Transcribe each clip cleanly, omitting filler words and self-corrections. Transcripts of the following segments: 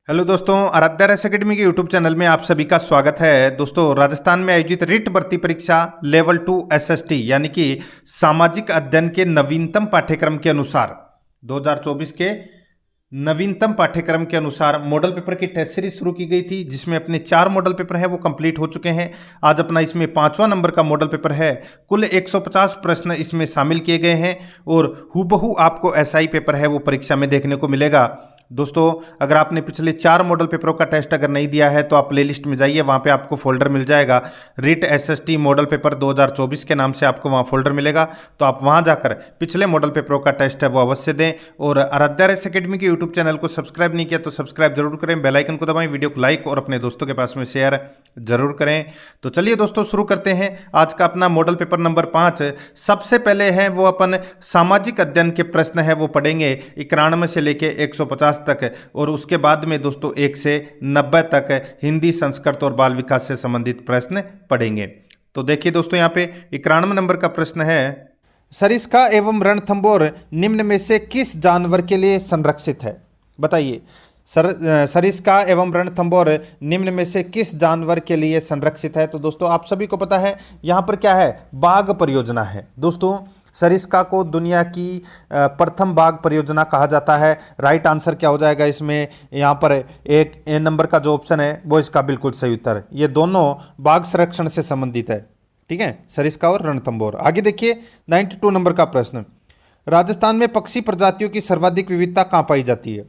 Hello दोस्तों, आराध्या रस academy के यूट्यूब चैनल में आप सभी का स्वागत है। दोस्तों, राजस्थान में आयोजित रिट भर्ती परीक्षा लेवल 2 एसएसटी यानी कि सामाजिक अध्ययन के नवीनतम पाठ्यक्रम के अनुसार 2024 के नवीनतम पाठ्यक्रम के अनुसार मॉडल पेपर की टेस्ट सीरीज शुरू की गई थी, जिसमें अपने 4 मॉडल पेपर है वो कंप्लीट हो चुके हैं। आज अपना इसमें 5वां नंबर का मॉडल पेपर है। कुल 150 प्रश्न इसमें शामिल किए गए हैं और हूबहू आपको ऐसा ही पेपर है वो परीक्षा में देखने को मिलेगा। दोस्तों, अगर आपने पिछले 4 मॉडल पेपरों का टेस्ट अगर नहीं दिया है तो आप प्लेलिस्ट में जाइए, वहाँ पे आपको फोल्डर मिल जाएगा रिट एसएसटी मॉडल पेपर 2024 के नाम से आपको वहाँ फोल्डर मिलेगा। तो आप वहाँ जाकर पिछले मॉडल पेपरों का टेस्ट है वो अवश्य दें। और आराध्या रस अकेडमी के यूट्यूब चैनल को सब्सक्राइब नहीं किया तो सब्सक्राइब जरूर करें, बेल आइकन को दबाएं, वीडियो को लाइक और अपने दोस्तों के पास में शेयर जरूर करें। तो चलिए दोस्तों, शुरू करते हैं आज का अपना मॉडल पेपर नंबर 5। सबसे पहले है वो अपन सामाजिक अध्ययन के प्रश्न है वो पढ़ेंगे 91 से लेके 150 तक, और उसके बाद में दोस्तों 1 से 90 तक हिंदी, संस्कृत और बाल विकास से संबंधित प्रश्न पढ़ेंगे। तो देखिए दोस्तों, यहाँ पे 91 नंबर का प्रश्न है, सरिस्का एवं रणथंभौर निम्न में से किस जानवर के लिए संरक्षित है? बताइए, सरिस्का एवं रणथंभौर निम्न में से किस जानवर के लिए संरक्षित है? तो दोस्तों आप सभी को पता है यहाँ पर क्या है, बाघ परियोजना है। दोस्तों, सरिस्का को दुनिया की प्रथम बाघ परियोजना कहा जाता है। राइट आंसर क्या हो जाएगा इसमें? यहाँ पर एक ए नंबर का जो ऑप्शन है वो इसका बिल्कुल सही उत्तर है। ये दोनों बाघ संरक्षण से संबंधित है, ठीक है, सरिस्का और रणथंभौर। आगे देखिए 92 नंबर का प्रश्न, राजस्थान में पक्षी प्रजातियों की सर्वाधिक विविधता कहाँ पाई जाती है?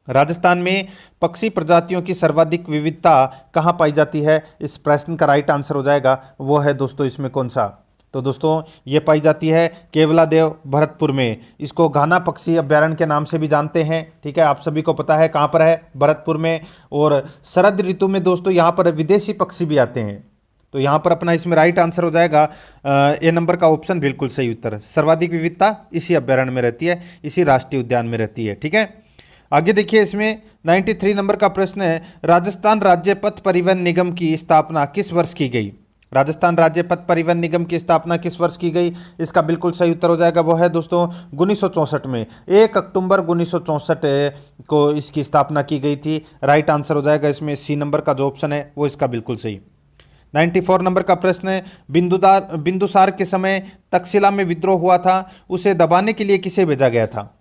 राजस्थान में पक्षी प्रजातियों की सर्वाधिक विविधता कहाँ पाई जाती है? इस प्रश्न का राइट आंसर हो जाएगा वो है दोस्तों इसमें कौन सा? तो दोस्तों ये पाई जाती है केवलादेव भरतपुर में। इसको घाना पक्षी अभ्यारण्य के नाम से भी जानते हैं, ठीक है, आप सभी को पता है कहाँ पर है, भरतपुर में। और शरद ऋतु में दोस्तों यहाँ पर विदेशी पक्षी भी आते हैं। तो यहाँ पर अपना इसमें राइट आंसर हो जाएगा ए नंबर का ऑप्शन बिल्कुल सही उत्तर। सर्वाधिक विविधता इसी अभ्यारण्य में रहती है, इसी राष्ट्रीय उद्यान में रहती है, ठीक है। आगे देखिए इसमें 93 नंबर का प्रश्न है, राजस्थान राज्य पथ परिवहन निगम की स्थापना किस वर्ष की गई? राजस्थान राज्य पथ परिवहन निगम की स्थापना किस वर्ष की गई? इसका बिल्कुल सही उत्तर हो जाएगा वो है दोस्तों 1964 में। 1 अक्टूबर 1964 को इसकी स्थापना की गई थी। राइट आंसर हो जाएगा इसमें सी नंबर का जो ऑप्शन है वो इसका बिल्कुल सही। 94 नंबर का प्रश्न है, बिंदुसार के समय तक्षशिला में विद्रोह हुआ था, उसे दबाने के लिए किसे भेजा गया था?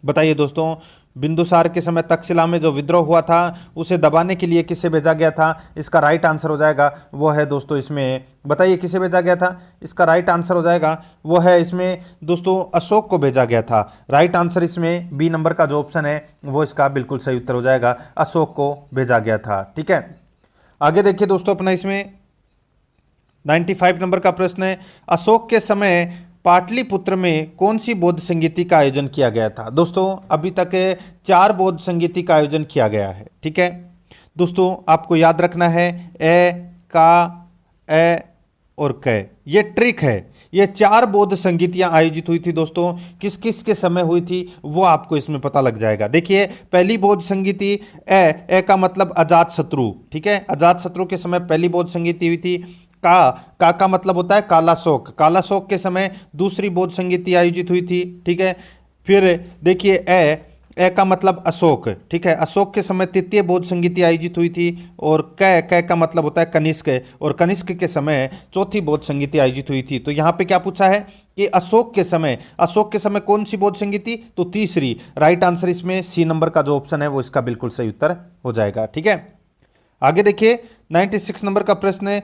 बताइए दोस्तों, बिंदुसार के समय तक्षशिला में जो विद्रोह हुआ था उसे दबाने के लिए किसे भेजा गया था? इसका राइट आंसर हो जाएगा वो है दोस्तों इसमें, बताइए किसे भेजा गया था? इसका राइट आंसर हो जाएगा वो है इसमें दोस्तों अशोक को भेजा गया था। राइट आंसर इसमें बी नंबर का जो ऑप्शन है वो इसका बिल्कुल सही उत्तर हो जाएगा, अशोक को भेजा गया था, ठीक है। आगे देखिए दोस्तों अपना इसमें 95 नंबर का प्रश्न है, अशोक के समय पाटलिपुत्र में कौन सी बौद्ध संगीति का आयोजन किया गया था? दोस्तों अभी तक 4 बौद्ध संगीति का आयोजन किया गया है, ठीक है। दोस्तों आपको याद रखना है ए, का, ए और क, ये ट्रिक है। ये 4 बौद्ध संगीतियां आयोजित हुई थी दोस्तों, किस किस के समय हुई थी वो आपको इसमें पता लग जाएगा। देखिए पहली बौद्ध संगीति ए का मतलब अजात शत्रु, ठीक है, अजात शत्रु के समय पहली बौद्ध संगीति हुई थी। का मतलब होता है कालाशोक, कालाशोक के समय दूसरी बौद्ध संगीति आयोजित हुई थी, ठीक है। फिर देखिए ए का मतलब अशोक, ठीक है, अशोक के समय तृतीय बौद्ध संगीति आयोजित हुई थी। और क का मतलब होता है कनिष्क, और कनिष्क के समय चौथी बौद्ध संगीति आयोजित हुई थी। तो यहाँ पे क्या पूछा है कि अशोक के समय कौन सी बौद्ध संगीति? तो तीसरी। राइट आंसर इसमें सी नंबर का जो ऑप्शन है वो इसका बिल्कुल सही उत्तर हो जाएगा, ठीक है। आगे देखिए 96 नंबर का प्रश्न है,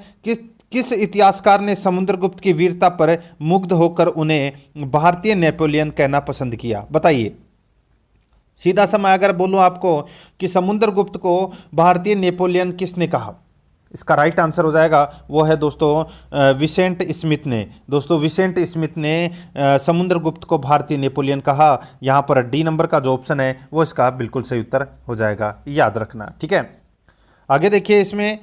किस इतिहासकार ने समुद्रगुप्त की वीरता पर मुग्ध होकर उन्हें भारतीय नेपोलियन कहना पसंद किया? बताइए, सीधा सा मैं अगर बोलूं आपको कि समुद्रगुप्त को भारतीय नेपोलियन किसने कहा? इसका राइट आंसर हो जाएगा वो है दोस्तों विसेंट स्मिथ ने। दोस्तों विसेंट स्मिथ ने समुद्रगुप्त को भारतीय नेपोलियन कहा। यहाँ पर डी नंबर का जो ऑप्शन है वो इसका बिल्कुल सही उत्तर हो जाएगा, याद रखना, ठीक है। आगे देखिए इसमें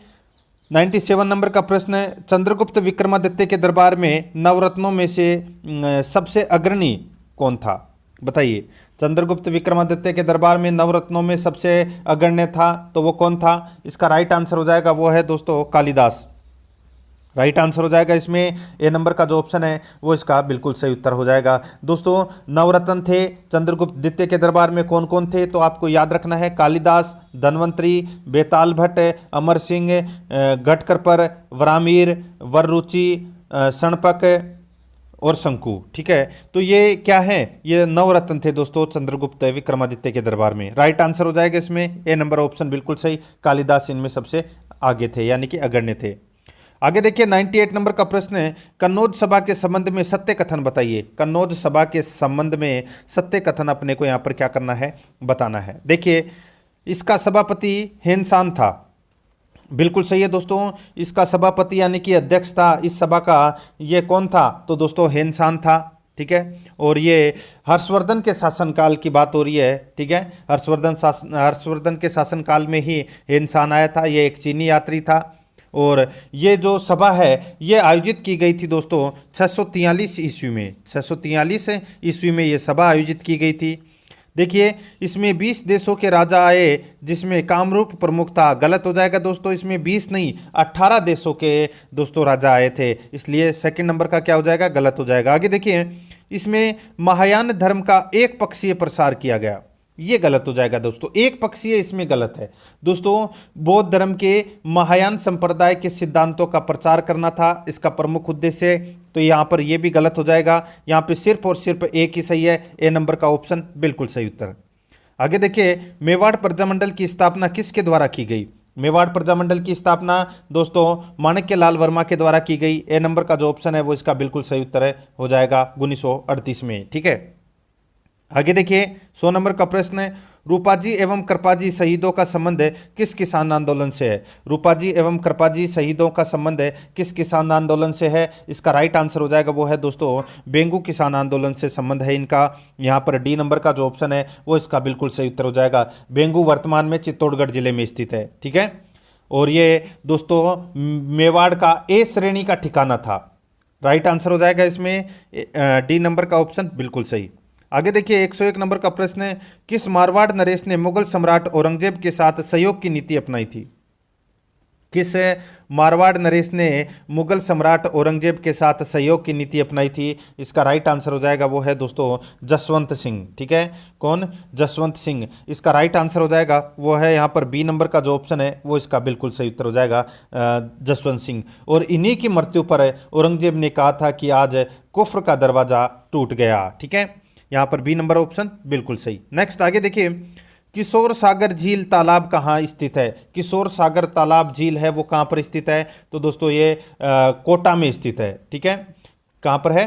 97 नंबर का प्रश्न है, चंद्रगुप्त विक्रमादित्य के दरबार में नवरत्नों में से सबसे अग्रणी कौन था? बताइए, चंद्रगुप्त विक्रमादित्य के दरबार में नवरत्नों में सबसे अग्रण्य था तो वो कौन था? इसका राइट आंसर हो जाएगा वो है दोस्तों कालिदास। राइट आंसर हो जाएगा इसमें ए नंबर का जो ऑप्शन है वो इसका बिल्कुल सही उत्तर हो जाएगा। दोस्तों नवरत्न थे चंद्रगुप्त द्वितीय के दरबार में कौन कौन थे, तो आपको याद रखना है कालिदास, धन्वंतरी, बेताल भट्ट, अमर सिंह, गटकरपर, वरामीर, वररुचि, सणपक और शंकु। ठीक है, तो ये क्या है, ये नवरत्न थे दोस्तों चंद्रगुप्त विक्रमादित्य के दरबार में। राइट आंसर हो जाएगा इसमें ए नंबर ऑप्शन बिल्कुल सही, कालिदास इनमें सबसे आगे थे यानी कि अग्रणी थे। आगे देखिए 98 नंबर का प्रश्न है, कन्नौज सभा के संबंध में सत्य कथन बताइए। कन्नौज सभा के संबंध में सत्य कथन अपने को यहाँ पर क्या करना है, बताना है। देखिए इसका सभापति हेनसान था, बिल्कुल सही है दोस्तों, इसका सभापति यानी कि अध्यक्ष था इस सभा का, ये कौन था, तो दोस्तों हेनसान था। ठीक है, और ये हर्षवर्धन के शासनकाल की बात हो रही है। ठीक है, हर्षवर्धन के शासनकाल में ही हेनसान आया था, ये एक चीनी यात्री था। और ये जो सभा है ये आयोजित की गई थी दोस्तों 643 ईस्वी में, 643 ईस्वी में ये सभा आयोजित की गई थी। देखिए इसमें 20 देशों के राजा आए जिसमें कामरूप प्रमुख था, गलत हो जाएगा दोस्तों, इसमें 20 नहीं 18 देशों के दोस्तों राजा आए थे, इसलिए सेकंड नंबर का क्या हो जाएगा, गलत हो जाएगा। आगे देखिए इसमें महायान धर्म का एक पक्षीय प्रसार किया गया, ये गलत हो जाएगा दोस्तों, एक पक्षीय इसमें गलत है दोस्तों। बौद्ध धर्म के महायान संप्रदाय के सिद्धांतों का प्रचार करना था इसका प्रमुख उद्देश्य, तो यहाँ पर यह भी गलत हो जाएगा। यहाँ पे सिर्फ और सिर्फ एक ही सही है, ए नंबर का ऑप्शन बिल्कुल सही उत्तर। आगे देखिए मेवाड़ प्रजामंडल की स्थापना किसके द्वारा की गई। मेवाड़ प्रजामंडल की स्थापना दोस्तों माणिक्य लाल वर्मा के द्वारा की गई, ए नंबर का जो ऑप्शन है वो इसका बिल्कुल सही उत्तर है, हो जाएगा 1938 में। ठीक है, आगे देखिए 100 नंबर का प्रश्न है, रूपाजी एवं कृपाजी शहीदों का संबंध किस किसान आंदोलन से है। रूपाजी एवं कृपाजी शहीदों का संबंध किस किसान आंदोलन से है, इसका राइट आंसर हो जाएगा वो है दोस्तों बेंगू किसान आंदोलन से संबंध है इनका। यहाँ पर डी नंबर का जो ऑप्शन है वो इसका बिल्कुल सही उत्तर हो जाएगा। बेंगू वर्तमान में चित्तौड़गढ़ जिले में स्थित है। ठीक है, और ये दोस्तों मेवाड़ का ए श्रेणी का ठिकाना था, राइट आंसर हो जाएगा इसमें डी नंबर का ऑप्शन बिल्कुल सही। आगे देखिए 101 नंबर का प्रश्न है, किस मारवाड़ नरेश ने मुगल सम्राट औरंगजेब के साथ सहयोग की नीति अपनाई थी। किस मारवाड़ नरेश ने मुगल सम्राट औरंगजेब के साथ सहयोग की नीति अपनाई थी, इसका राइट आंसर हो जाएगा वो है दोस्तों जसवंत सिंह। ठीक है, कौन, जसवंत सिंह, इसका राइट आंसर हो जाएगा वो है यहाँ पर बी नंबर का जो ऑप्शन है वो इसका बिल्कुल सही उत्तर हो जाएगा जसवंत सिंह। और इन्हीं की मृत्यु पर औरंगजेब ने कहा था कि आज कुफ्र का दरवाजा टूट गया। ठीक है, यहाँ पर बी नंबर ऑप्शन बिल्कुल सही। नेक्स्ट आगे देखिए किशोर सागर झील तालाब कहाँ स्थित है। किशोर सागर तालाब झील है वो कहाँ पर स्थित है, तो दोस्तों ये कोटा में स्थित है। ठीक है, कहाँ पर है,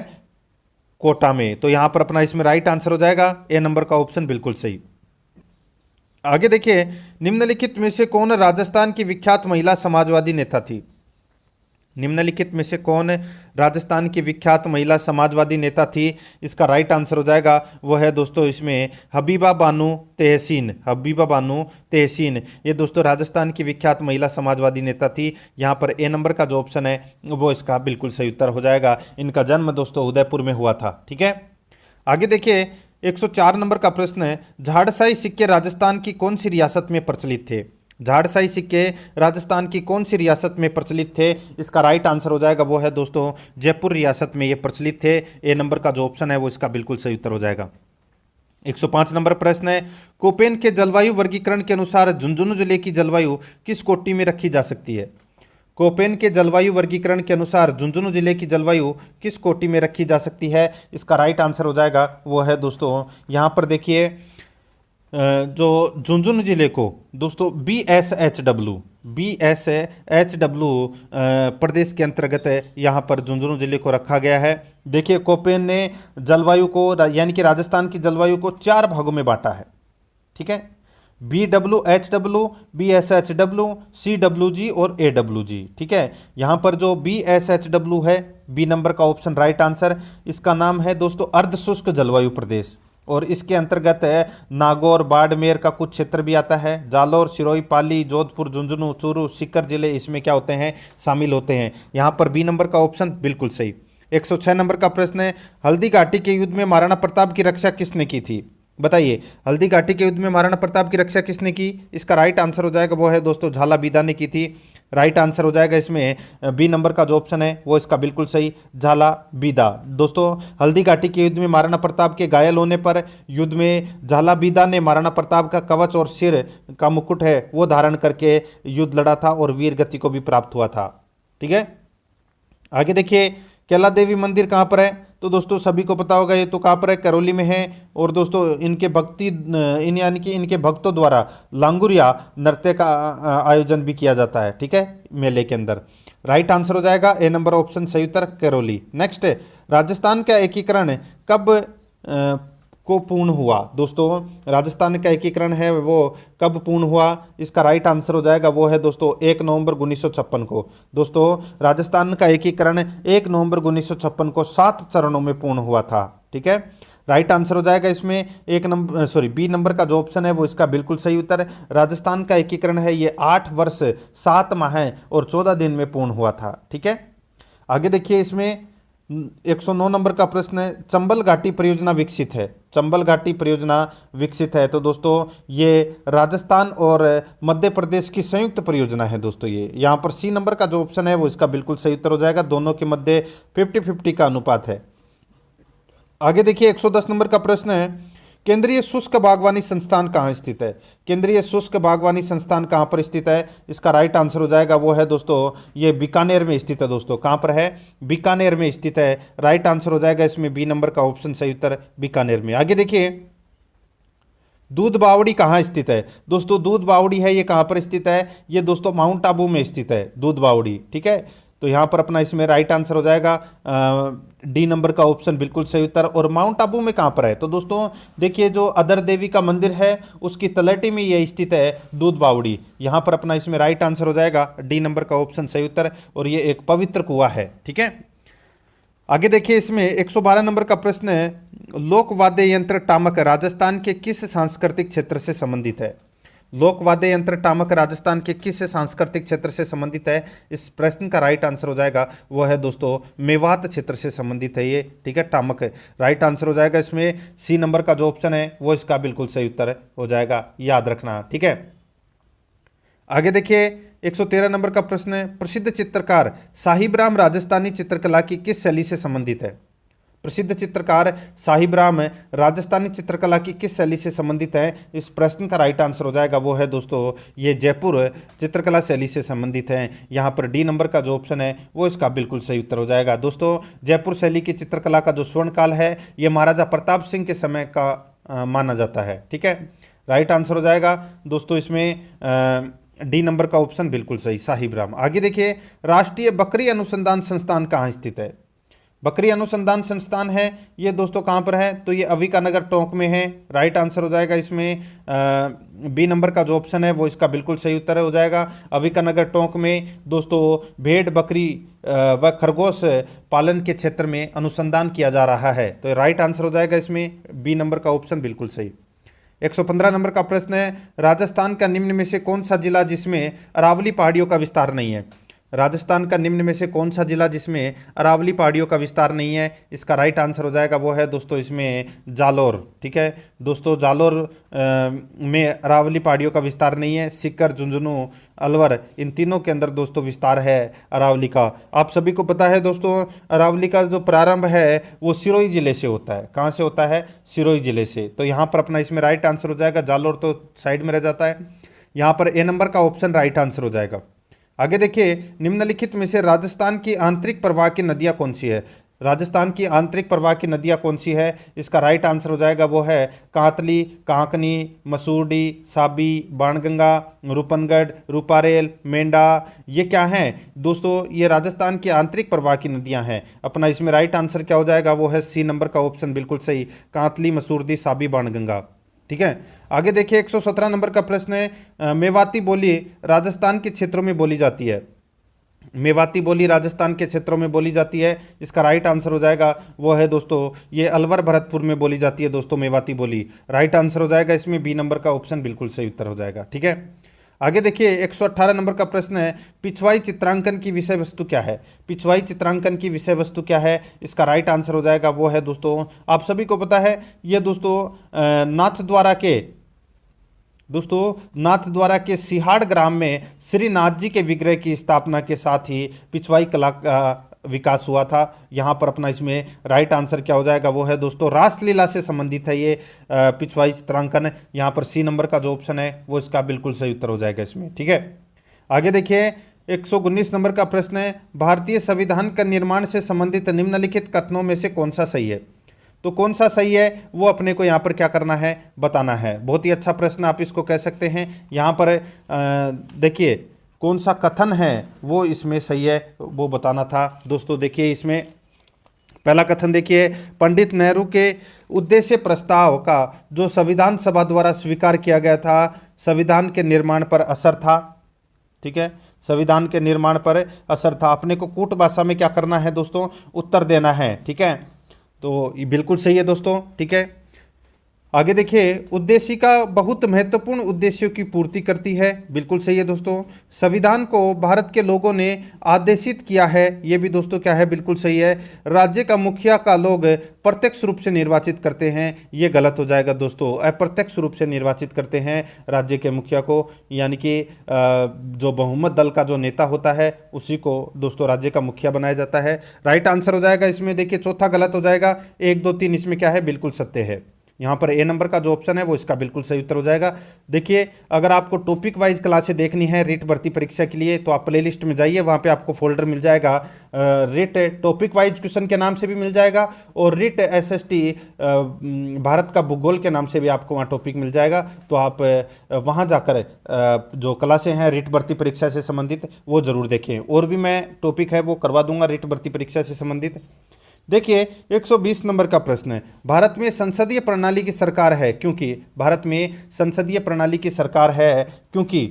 कोटा में, तो यहाँ पर अपना इसमें राइट आंसर हो जाएगा ए नंबर का ऑप्शन बिल्कुल सही। आगे देखिए निम्नलिखित में से कौन राजस्थान की विख्यात महिला समाजवादी नेता थी। निम्नलिखित में से कौन राजस्थान की विख्यात महिला समाजवादी नेता थी, इसका राइट आंसर हो जाएगा वो है दोस्तों इसमें हबीबा बानो तहसीन। हबीबा बानो तहसीन ये दोस्तों राजस्थान की विख्यात महिला समाजवादी नेता थी। यहाँ पर ए नंबर का जो ऑप्शन है वो इसका बिल्कुल सही उत्तर हो जाएगा। इनका जन्म दोस्तों उदयपुर में हुआ था। ठीक है, आगे देखिए 104 नंबर का प्रश्न है, झाड़साई सिक्के राजस्थान की कौन सी रियासत में प्रचलित थे। झाड़साई सिक्के राजस्थान की कौन सी रियासत में प्रचलित थे, इसका राइट आंसर हो जाएगा वो है दोस्तों जयपुर रियासत में ये प्रचलित थे। ए नंबर का जो ऑप्शन है वो इसका बिल्कुल सही उत्तर हो जाएगा। 105 नंबर प्रश्न है, कोपेन के जलवायु वर्गीकरण के अनुसार झुंझुनू जिले की जलवायु किस कोटि में रखी जा सकती है। कोपेन के जलवायु वर्गीकरण के अनुसार झुंझुनू जिले की जलवायु किस कोटि में रखी जा सकती है, इसका राइट आंसर हो जाएगा वो है दोस्तों यहाँ पर देखिए जो झुंझुनू जिले को दोस्तों BSHW प्रदेश के अंतर्गत यहाँ पर झुंझुनू जिले को रखा गया है। देखिए कोपेन ने जलवायु को यानी कि राजस्थान की जलवायु को 4 भागों में बांटा है। ठीक है, BWHW, BSHW, CWG और AWG। ठीक है, यहाँ पर जो BSHW है बी नंबर का ऑप्शन राइट आंसर, इसका नाम है दोस्तों अर्ध शुष्क जलवायु प्रदेश और इसके अंतर्गत नागौर बाड़मेर का कुछ क्षेत्र भी आता है। जालौर, सिरोही, पाली, जोधपुर, झुंझुनू, चूरू, सीकर जिले इसमें क्या होते हैं, शामिल होते हैं। यहाँ पर बी नंबर का ऑप्शन बिल्कुल सही। 106 नंबर का प्रश्न है, हल्दी घाटी के युद्ध में महाराणा प्रताप की रक्षा किसने की थी। बताइए हल्दी घाटी के युद्ध में महाराणा प्रताप की रक्षा किसने की, इसका राइट आंसर हो जाएगा वो है दोस्तों झाला बीदा ने की थी। राइट आंसर हो जाएगा इसमें बी नंबर का जो ऑप्शन है वो इसका बिल्कुल सही, झाला बीदा। दोस्तों हल्दी घाटी के युद्ध में महाराणा प्रताप के घायल होने पर युद्ध में झाला बीदा ने महाराणा प्रताप का कवच और सिर का मुकुट है वो धारण करके युद्ध लड़ा था और वीर गति को भी प्राप्त हुआ था। ठीक है, आगे देखिए कैला देवी मंदिर कहाँ पर है, तो दोस्तों सभी को पता होगा ये तो कहाँ पर है, करौली में है। और दोस्तों इनके यानी कि इनके भक्तों द्वारा लांगुरिया नृत्य का आयोजन भी किया जाता है। ठीक है, मेले के अंदर। राइट आंसर हो जाएगा ए नंबर ऑप्शन सही उत्तर, करौली। नेक्स्ट, राजस्थान का एकीकरण कब को पूर्ण हुआ। दोस्तों राजस्थान का एकीकरण है वो कब पूर्ण हुआ, इसका राइट आंसर हो जाएगा वो है दोस्तों 1 नवंबर 1956 को। दोस्तों राजस्थान का एकीकरण 1 नवंबर 1956 को 7 चरणों में पूर्ण हुआ था। ठीक है, राइट आंसर हो जाएगा इसमें बी नंबर का जो ऑप्शन है वो इसका बिल्कुल सही उत्तर। राजस्थान का एकीकरण है ये 8 वर्ष 7 माह और 14 दिन में पूर्ण हुआ था। ठीक है, आगे देखिए इसमें 109 नंबर का प्रश्न है, चंबल घाटी परियोजना विकसित है। चंबल घाटी परियोजना विकसित है तो दोस्तों ये राजस्थान और मध्य प्रदेश की संयुक्त परियोजना है। दोस्तों ये यहाँ पर सी नंबर का जो ऑप्शन है वो इसका बिल्कुल सही उत्तर हो जाएगा, दोनों के मध्य 50-50 का अनुपात है। आगे देखिए 110 नंबर का प्रश्न है, केंद्रीय शुष्क बागवानी संस्थान कहाँ स्थित है। केंद्रीय शुष्क बागवानी संस्थान कहाँ पर स्थित है, इसका राइट आंसर हो जाएगा वो है दोस्तों ये बीकानेर में स्थित है। दोस्तों कहाँ पर है, बीकानेर में स्थित है। राइट आंसर हो जाएगा इसमें बी नंबर का ऑप्शन सही उत्तर, बीकानेर में। आगे देखिए दूध बावड़ी कहाँ स्थित है। दोस्तों दूध बावड़ी है ये कहाँ पर स्थित है, ये दोस्तों माउंट आबू में स्थित है दूध बावड़ी। ठीक है, तो यहाँ पर अपना इसमें राइट आंसर हो जाएगा डी नंबर का ऑप्शन बिल्कुल सही उत्तर। और माउंट आबू में कहाँ पर है, तो दोस्तों देखिए जो अदर देवी का मंदिर है उसकी तलहटी में ये स्थित है दूध बावड़ी। यहाँ पर अपना इसमें राइट आंसर हो जाएगा डी नंबर का ऑप्शन सही उत्तर, और ये एक पवित्र कुआं है। ठीक है, आगे देखिए इसमें 112 नंबर का प्रश्न है, लोक वाद्य यंत्र टामक राजस्थान के किस सांस्कृतिक क्षेत्र से संबंधित है। लोक वाद्य यंत्र टामक राजस्थान के किस सांस्कृतिक क्षेत्र से संबंधित है, इस प्रश्न का राइट आंसर हो जाएगा वो है दोस्तों मेवात क्षेत्र से संबंधित है ये। ठीक है, टामक है, राइट आंसर हो जाएगा इसमें सी नंबर का जो ऑप्शन है वो इसका बिल्कुल सही उत्तर हो जाएगा, याद रखना। ठीक है, आगे देखिए 113 नंबर का प्रश्न है, प्रसिद्ध चित्रकार साहिब राम राजस्थानी चित्रकला की किस शैली से संबंधित है। प्रसिद्ध चित्रकार साहिब राम राजस्थानी चित्रकला की किस शैली से संबंधित है, इस प्रश्न का राइट आंसर हो जाएगा वो है दोस्तों ये जयपुर चित्रकला शैली से संबंधित है। यहाँ पर डी नंबर का जो ऑप्शन है वो इसका बिल्कुल सही उत्तर हो जाएगा। दोस्तों जयपुर शैली की चित्रकला का जो स्वर्ण काल है ये महाराजा प्रताप सिंह के समय का माना जाता है। ठीक है, राइट आंसर हो जाएगा दोस्तों इसमें डी नंबर का ऑप्शन बिल्कुल सही, साहिब राम। आगे देखिए राष्ट्रीय बकरी अनुसंधान संस्थान कहाँ स्थित है। बकरी अनुसंधान संस्थान है ये दोस्तों कहाँ पर है, तो ये अविकानगर टोंक में है। राइट आंसर हो जाएगा इसमें बी नंबर का जो ऑप्शन है वो इसका बिल्कुल सही उत्तर हो जाएगा। अविकानगर टोंक में दोस्तों भेड़ बकरी व खरगोश पालन के क्षेत्र में अनुसंधान किया जा रहा है, तो राइट आंसर हो जाएगा इसमें बी नंबर का ऑप्शन बिल्कुल सही। 115 नंबर का प्रश्न है, राजस्थान का निम्न में से कौन सा जिला जिसमें अरावली पहाड़ियों का विस्तार नहीं है। राजस्थान का निम्न में से कौन सा जिला जिसमें अरावली पहाड़ियों का विस्तार नहीं है, इसका राइट आंसर हो जाएगा वो है दोस्तों इसमें जालोर। ठीक है दोस्तों, जालोर में अरावली पहाड़ियों का विस्तार नहीं है। सीकर, झुंझुनू, अलवर इन तीनों के अंदर दोस्तों विस्तार है अरावली का। आप सभी को पता है दोस्तों अरावली का जो प्रारंभ है वो सिरोही जिले से होता है। कहाँ से होता है, सिरोही जिले से। तो यहाँ पर अपना इसमें राइट आंसर हो जाएगा, जालोर तो साइड में रह जाता है, यहाँ पर ए नंबर का ऑप्शन राइट आंसर हो जाएगा। आगे देखिए निम्नलिखित में से राजस्थान की आंतरिक प्रवाह की नदियाँ कौन सी है। राजस्थान की आंतरिक प्रवाह की नदियाँ कौन सी है, इसका राइट आंसर हो जाएगा वो है कांतली, कांकनी, मसूरडी, साबी, बाणगंगा, रूपनगढ़, रूपारेल, मेंढा। ये क्या हैं दोस्तों, ये राजस्थान की आंतरिक प्रवाह की नदियाँ हैं। अपना इसमें राइट आंसर क्या हो जाएगा वो है सी नंबर का ऑप्शन बिल्कुल सही, कांतली, मसूरडी, साबी, बाणगंगा। ठीक है, आगे देखिए 117 नंबर का प्रश्न है, मेवाती बोली राजस्थान के क्षेत्रों में बोली जाती है। मेवाती बोली राजस्थान के क्षेत्रों में बोली जाती है, इसका राइट आंसर हो जाएगा वो है दोस्तों ये अलवर भरतपुर में बोली जाती है दोस्तों मेवाती बोली। राइट आंसर हो जाएगा इसमें बी नंबर का ऑप्शन बिल्कुल सही उत्तर हो जाएगा। ठीक है, आगे देखिए 118 नंबर का प्रश्न है, पिछवाई चित्रांकन की विषय वस्तु क्या है। पिछवाई चित्रांकन की विषय वस्तु क्या है, इसका राइट आंसर हो जाएगा वो है दोस्तों, आप सभी को पता है ये दोस्तों नाथद्वारा के दोस्तों नाथद्वारा के सिहाड़ ग्राम में श्रीनाथ जी के विग्रह की स्थापना के साथ ही पिछवाई कला का विकास हुआ था। यहाँ पर अपना इसमें राइट आंसर क्या हो जाएगा, वो है दोस्तों रासलीला से संबंधित है ये पिछवाई चित्रांकन। यहाँ पर सी नंबर का जो ऑप्शन है वो इसका बिल्कुल सही उत्तर हो जाएगा इसमें। ठीक है, आगे देखिए 119 नंबर का प्रश्न है, भारतीय संविधान का निर्माण से संबंधित निम्नलिखित कथनों में से कौन सा सही है। तो कौन सा सही है वो अपने को यहाँ पर क्या करना है, बताना है। बहुत ही अच्छा प्रश्न आप इसको कह सकते हैं। यहाँ पर देखिए कौन सा कथन है वो इसमें सही है वो बताना था। दोस्तों देखिए इसमें पहला कथन देखिए, पंडित नेहरू के उद्देश्य प्रस्ताव का जो संविधान सभा द्वारा स्वीकार किया गया था संविधान के निर्माण पर असर था। ठीक है, संविधान के निर्माण पर असर था। अपने को कूट भाषा में क्या करना है दोस्तों, उत्तर देना है। ठीक है, तो ये बिल्कुल सही है दोस्तों। ठीक है, आगे देखिए उद्देशिका बहुत महत्वपूर्ण उद्देश्यों की पूर्ति करती है, बिल्कुल सही है दोस्तों। संविधान को भारत के लोगों ने आदेशित किया है, ये भी दोस्तों क्या है, बिल्कुल सही है। राज्य का मुखिया का लोग प्रत्यक्ष रूप से निर्वाचित करते हैं, ये गलत हो जाएगा दोस्तों। अप्रत्यक्ष रूप से निर्वाचित करते हैं राज्य के मुखिया को, यानी कि जो बहुमत दल का जो नेता होता है उसी को दोस्तों राज्य का मुखिया बनाया जाता है। राइट आंसर हो जाएगा इसमें। देखिए चौथा गलत हो जाएगा, 1 2 3 इसमें क्या है, बिल्कुल सत्य है। यहाँ पर ए नंबर का जो ऑप्शन है वो इसका बिल्कुल सही उत्तर हो जाएगा। देखिए अगर आपको टॉपिक वाइज क्लासें देखनी है रीट भर्ती परीक्षा के लिए तो आप प्लेलिस्ट में जाइए, वहाँ पे आपको फोल्डर मिल जाएगा, रीट टॉपिक वाइज क्वेश्चन के नाम से भी मिल जाएगा और रीट एसएसटी भारत का भूगोल के नाम से भी आपको वहाँ टॉपिक मिल जाएगा। तो आप वहाँ जाकर जो क्लासें हैं रीट भर्ती परीक्षा से संबंधित वो ज़रूर देखें। और भी मैं टॉपिक है वो करवा दूंगा रीट भर्ती परीक्षा से संबंधित। देखिए 120 नंबर का प्रश्न है, भारत में संसदीय प्रणाली की सरकार है क्योंकि, भारत में संसदीय प्रणाली की सरकार है क्योंकि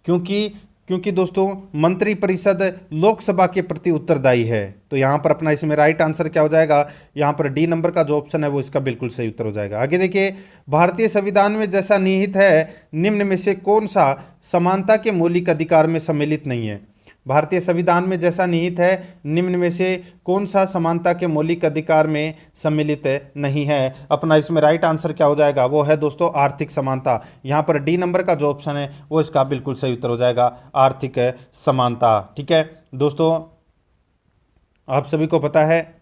क्योंकि क्योंकि दोस्तों मंत्रिपरिषद लोकसभा के प्रति उत्तरदायी है। तो यहाँ पर अपना इसमें राइट आंसर क्या हो जाएगा, यहाँ पर डी नंबर का जो ऑप्शन है वो इसका बिल्कुल सही उत्तर हो जाएगा। आगे देखिए भारतीय संविधान में जैसा निहित है निम्न में से कौन सा समानता के मौलिक अधिकार में सम्मिलित नहीं है। भारतीय संविधान में जैसा निहित है निम्न में से कौन सा समानता के मौलिक अधिकार में सम्मिलित नहीं है। अपना इसमें राइट आंसर क्या हो जाएगा, वो है दोस्तों आर्थिक समानता। यहाँ पर डी नंबर का जो ऑप्शन है वो इसका बिल्कुल सही उत्तर हो जाएगा, आर्थिक समानता। ठीक है दोस्तों, आप सभी को पता है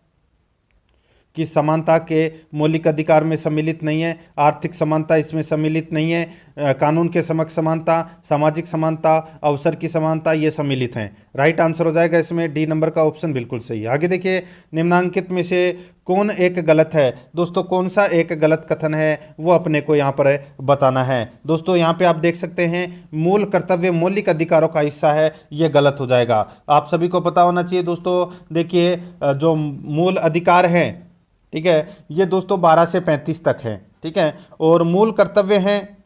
कि समानता के मौलिक अधिकार में सम्मिलित नहीं है, आर्थिक समानता इसमें सम्मिलित नहीं है, कानून के समक्ष समानता, सामाजिक समानता, अवसर की समानता ये सम्मिलित हैं। राइट आंसर हो जाएगा इसमें डी नंबर का ऑप्शन बिल्कुल सही है। आगे देखिए निम्नांकित में से कौन एक गलत है। दोस्तों कौन सा एक गलत कथन है वो अपने को यहाँ पर बताना है। दोस्तों यहाँ पे आप देख सकते हैं मूल कर्तव्य मौलिक अधिकारों का हिस्सा है, ये गलत हो जाएगा। आप सभी को पता होना चाहिए दोस्तों, देखिए जो मूल अधिकार हैं, ठीक है, ये दोस्तों 12 से 35 तक है। ठीक है, और मूल कर्तव्य हैं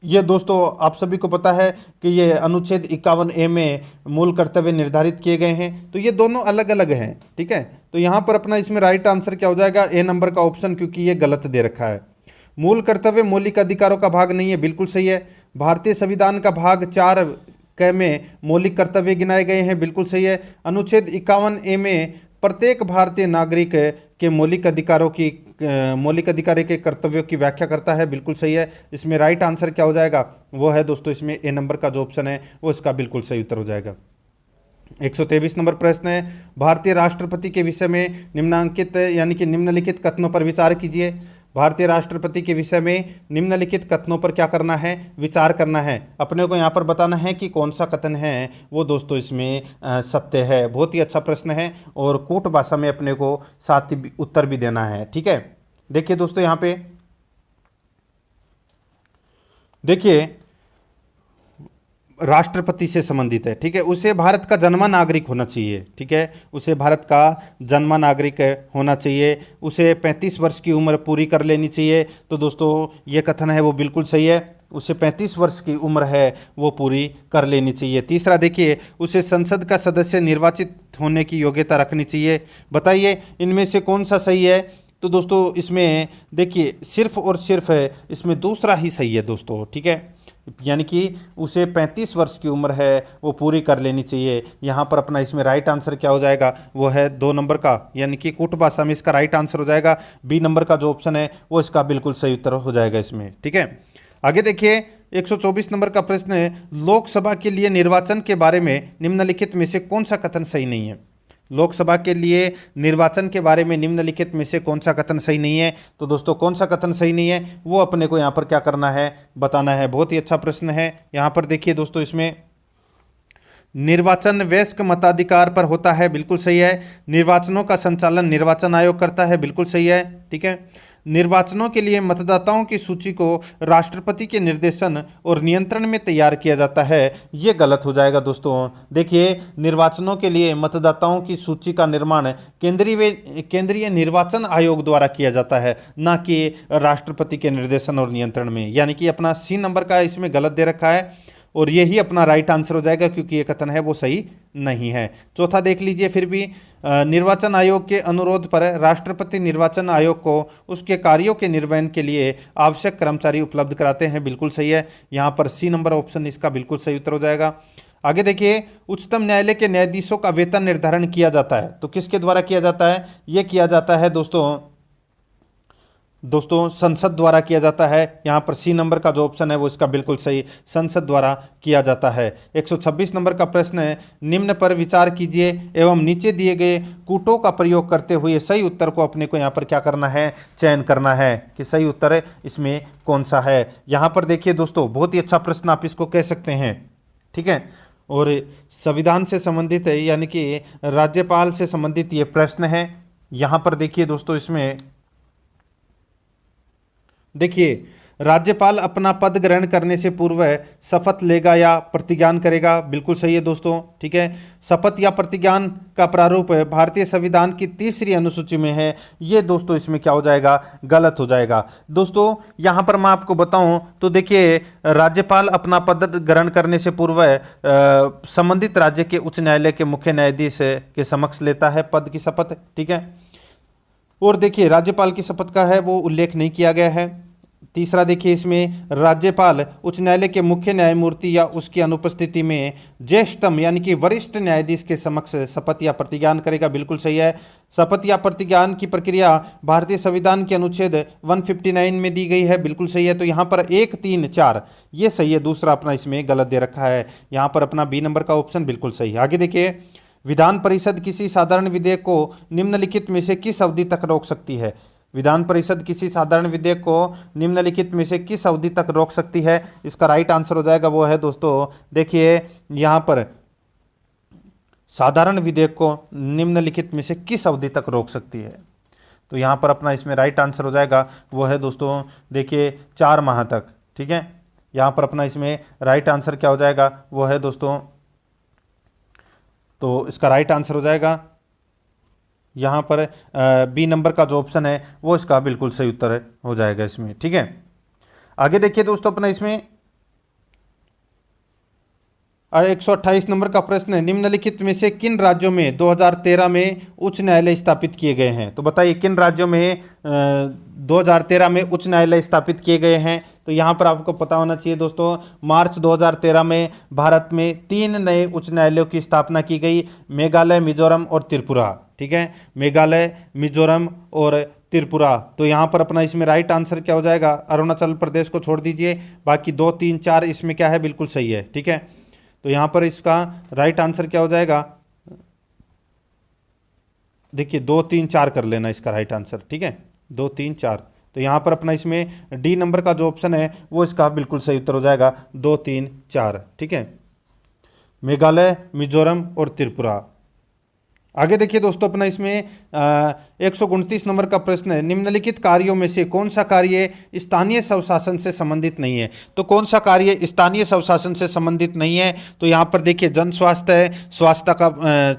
ये दोस्तों आप सभी को पता है कि ये अनुच्छेद 51A में मूल कर्तव्य निर्धारित किए गए हैं। तो ये दोनों अलग अलग हैं। ठीक है, तो यहाँ पर अपना इसमें राइट आंसर क्या हो जाएगा, ए नंबर का ऑप्शन, क्योंकि ये गलत दे रखा है। मूल कर्तव्य मौलिक अधिकारों का भाग नहीं है, बिल्कुल सही है। भारतीय संविधान का भाग 4 क में मौलिक कर्तव्य गिनाए गए हैं, बिल्कुल सही है। अनुच्छेद 51A में प्रत्येक भारतीय नागरिक के मौलिक अधिकारों के कर्तव्यों की व्याख्या करता है, बिल्कुल सही है। इसमें राइट आंसर क्या हो जाएगा, वो है दोस्तों इसमें ए नंबर का जो ऑप्शन है वो इसका बिल्कुल सही उत्तर हो जाएगा। 123 नंबर प्रश्न है, भारतीय राष्ट्रपति के विषय में निम्नांकित यानी कि निम्नलिखित कथनों पर विचार कीजिए। भारतीय राष्ट्रपति के विषय में निम्नलिखित कथनों पर क्या करना है, विचार करना है। अपने को यहाँ पर बताना है कि कौन सा कथन है वो दोस्तों इसमें सत्य है। बहुत ही अच्छा प्रश्न है और कूट भाषा में अपने को साथ ही उत्तर भी देना है। ठीक है, देखिए दोस्तों यहाँ पे देखिए राष्ट्रपति से संबंधित है। ठीक है, उसे भारत का जन्मा नागरिक होना चाहिए। ठीक है, उसे भारत का जन्मा नागरिक होना चाहिए। उसे 35 वर्ष की उम्र पूरी कर लेनी चाहिए। तो दोस्तों ये कथन है वो बिल्कुल सही है, उसे 35 वर्ष की उम्र है वो पूरी कर लेनी चाहिए। तीसरा देखिए, उसे संसद का सदस्य निर्वाचित होने की योग्यता रखनी चाहिए। बताइए इनमें से कौन सा सही है। तो दोस्तों इसमें देखिए सिर्फ और सिर्फ इसमें दूसरा ही सही है दोस्तों। ठीक है, यानी कि उसे 35 वर्ष की उम्र है वो पूरी कर लेनी चाहिए। यहाँ पर अपना इसमें राइट आंसर क्या हो जाएगा, वो है 2 नंबर का, यानी कि कूट भाषा में इसका राइट आंसर हो जाएगा बी नंबर का जो ऑप्शन है वो इसका बिल्कुल सही उत्तर हो जाएगा इसमें। ठीक है, आगे देखिए 124 नंबर का प्रश्न है, लोकसभा के लिए निर्वाचन के बारे में निम्नलिखित में से कौन सा कथन सही नहीं है। लोकसभा के लिए निर्वाचन के बारे में निम्नलिखित में से कौन सा कथन सही नहीं है। तो दोस्तों कौन सा कथन सही नहीं है वो अपने को यहाँ पर क्या करना है, बताना है। बहुत ही अच्छा प्रश्न है। यहाँ पर देखिए दोस्तों, इसमें निर्वाचन वयस्क मताधिकार पर होता है, बिल्कुल सही है। निर्वाचनों का संचालन निर्वाचन आयोग करता है, बिल्कुल सही है। ठीक है। निर्वाचनों के लिए मतदाताओं की सूची को राष्ट्रपति के निर्देशन और नियंत्रण में तैयार किया जाता है, ये गलत हो जाएगा दोस्तों। देखिए, निर्वाचनों के लिए मतदाताओं की सूची का निर्माण केंद्रीय निर्वाचन आयोग द्वारा किया जाता है, ना कि राष्ट्रपति के निर्देशन और नियंत्रण में। यानी कि अपना सी नंबर का इसमें गलत दे रखा है और यही अपना राइट आंसर हो जाएगा, क्योंकि ये कथन है वो सही नहीं है। चौथा देख लीजिए, फिर भी निर्वाचन आयोग के अनुरोध पर राष्ट्रपति निर्वाचन आयोग को उसके कार्यों के निर्वहन के लिए आवश्यक कर्मचारी उपलब्ध कराते हैं, बिल्कुल सही है। यहाँ पर सी नंबर ऑप्शन इसका बिल्कुल सही उत्तर हो जाएगा। आगे देखिए, उच्चतम न्यायालय के न्यायाधीशों का वेतन निर्धारण किया जाता है, तो किसके द्वारा किया जाता है। ये किया जाता है दोस्तों संसद द्वारा किया जाता है। यहाँ पर सी नंबर का जो ऑप्शन है वो इसका बिल्कुल सही, संसद द्वारा किया जाता है। 126 नंबर का प्रश्न है, निम्न पर विचार कीजिए एवं नीचे दिए गए कूटों का प्रयोग करते हुए सही उत्तर को अपने को यहाँ पर क्या करना है, चयन करना है कि सही उत्तर इसमें कौन सा है। यहाँ पर देखिए दोस्तों, बहुत ही अच्छा प्रश्न आप इसको कह सकते हैं। ठीक है, और संविधान से संबंधित है, यानी कि राज्यपाल से संबंधित ये प्रश्न है। यहाँ पर देखिए दोस्तों, इसमें देखिए, राज्यपाल अपना पद ग्रहण करने से पूर्व शपथ लेगा या प्रतिज्ञान करेगा, बिल्कुल सही है दोस्तों। ठीक है, शपथ या प्रतिज्ञान का प्रारूप भारतीय संविधान की 3री अनुसूची में है, ये दोस्तों इसमें क्या हो जाएगा, गलत हो जाएगा। दोस्तों यहाँ पर मैं आपको बताऊं तो देखिए, राज्यपाल अपना पद ग्रहण करने से पूर्व संबंधित राज्य के उच्च न्यायालय के मुख्य न्यायाधीश के समक्ष लेता है पद की शपथ। ठीक है, और देखिए राज्यपाल की शपथ का है वो उल्लेख नहीं किया गया है। तीसरा देखिए, इसमें राज्यपाल उच्च न्यायालय के मुख्य न्यायमूर्ति या उसकी अनुपस्थिति में ज्येष्ठतम यानी कि वरिष्ठ न्यायाधीश के समक्ष शपथ या प्रतिज्ञान करेगा, बिल्कुल सही है। शपथ या प्रतिज्ञान की प्रक्रिया भारतीय संविधान के अनुच्छेद 159 में दी गई है, बिल्कुल सही है। तो यहाँ पर 1, 3, 4 ये सही है, दूसरा अपना इसमें गलत दे रखा है। यहाँ पर अपना बी नंबर का ऑप्शन बिल्कुल सही है। आगे देखिए, विधान परिषद किसी साधारण विधेयक को निम्नलिखित में से किस अवधि तक रोक सकती है। विधान परिषद किसी साधारण विधेयक को निम्नलिखित में से किस अवधि तक रोक सकती है, इसका राइट आंसर हो जाएगा वो है दोस्तों, देखिए यहाँ पर साधारण विधेयक को निम्नलिखित में से किस अवधि तक रोक सकती है, तो यहाँ पर अपना इसमें राइट आंसर हो जाएगा वो है दोस्तों, देखिए 4 माह तक। ठीक है, यहाँ पर अपना इसमें राइट आंसर क्या हो जाएगा वो है दोस्तों, तो इसका राइट आंसर हो जाएगा यहाँ पर बी नंबर का जो ऑप्शन है वो इसका बिल्कुल सही उत्तर हो जाएगा इसमें। ठीक है, आगे देखिए दोस्तों, अपना इसमें 128 नंबर का प्रश्न है, निम्नलिखित में से किन राज्यों में 2013 में उच्च न्यायालय स्थापित किए गए हैं। तो बताइए किन राज्यों में 2013 में उच्च न्यायालय स्थापित किए गए हैं। तो यहाँ पर आपको पता होना चाहिए दोस्तों, मार्च 2013 में भारत में 3 नए उच्च न्यायालयों की स्थापना की गई, मेघालय, मिजोरम और त्रिपुरा। ठीक है, मेघालय, मिजोरम और त्रिपुरा। तो यहाँ पर अपना इसमें राइट आंसर क्या हो जाएगा, अरुणाचल प्रदेश को छोड़ दीजिए, बाकी 2, 3, 4 इसमें क्या है, बिल्कुल सही है। ठीक है, तो यहाँ पर इसका राइट आंसर क्या हो जाएगा, देखिए 2, 3, 4 कर लेना इसका राइट आंसर। ठीक है, 2, 3, 4। तो यहाँ पर अपना इसमें डी नंबर का जो ऑप्शन है वो इसका बिल्कुल सही उत्तर हो जाएगा, 2, 3, 4। ठीक है, मेघालय, मिजोरम और त्रिपुरा। आगे देखिए दोस्तों, अपना इसमें 129 नंबर का प्रश्न है, निम्नलिखित कार्यों में से कौन सा कार्य स्थानीय स्वशासन से संबंधित नहीं है। तो कौन सा कार्य स्थानीय स्वशासन से संबंधित नहीं है, तो यहाँ पर देखिए जन स्वास्थ्य है,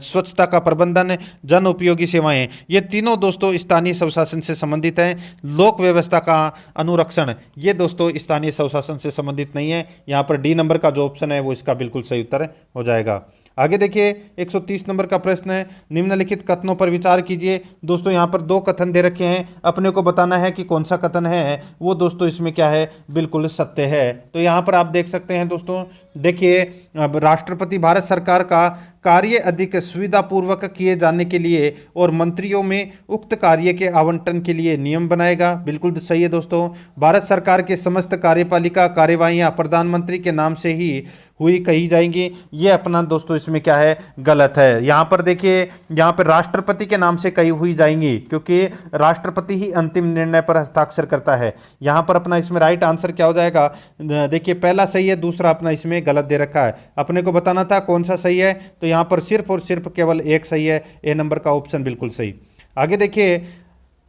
स्वच्छता का प्रबंधन, जन उपयोगी सेवाएं, ये तीनों दोस्तों स्थानीय स्वशासन से संबंधित हैं। लोक व्यवस्था का अनुरक्षण, ये दोस्तों स्थानीय स्वशासन से संबंधित नहीं है। यहाँ पर डी नंबर का जो ऑप्शन है वो इसका बिल्कुल सही उत्तर हो जाएगा। आगे देखिए 130 नंबर का प्रश्न है, निम्नलिखित कथनों पर विचार कीजिए। दोस्तों यहाँ पर 2 कथन दे रखे हैं, अपने को बताना है कि कौन सा कथन है वो दोस्तों इसमें क्या है, बिल्कुल सत्य है। तो यहाँ पर आप देख सकते हैं दोस्तों, देखिए अब राष्ट्रपति भारत सरकार का कार्य अधिक सुविधापूर्वक किए जाने के लिए और मंत्रियों में उक्त कार्य के आवंटन के लिए नियम बनाएगा। बिल्कुल सही है दोस्तों। भारत सरकार के समस्त कार्यपालिका कार्यवाहियां प्रधानमंत्री के नाम से ही हुई कही जाएंगी। ये अपना दोस्तों इसमें क्या है, गलत है। यहाँ पर देखिए, यहाँ पर राष्ट्रपति के नाम से कही हुई जाएंगी, क्योंकि राष्ट्रपति ही अंतिम निर्णय पर हस्ताक्षर करता है। यहाँ पर अपना इसमें राइट आंसर क्या हो जाएगा, देखिए पहला सही है, दूसरा अपना इसमें गलत दे रखा है। अपने को बताना था कौन सा सही है, तो यहाँ पर सिर्फ और सिर्फ केवल एक सही है, ए नंबर का ऑप्शन बिल्कुल सही। आगे देखिए,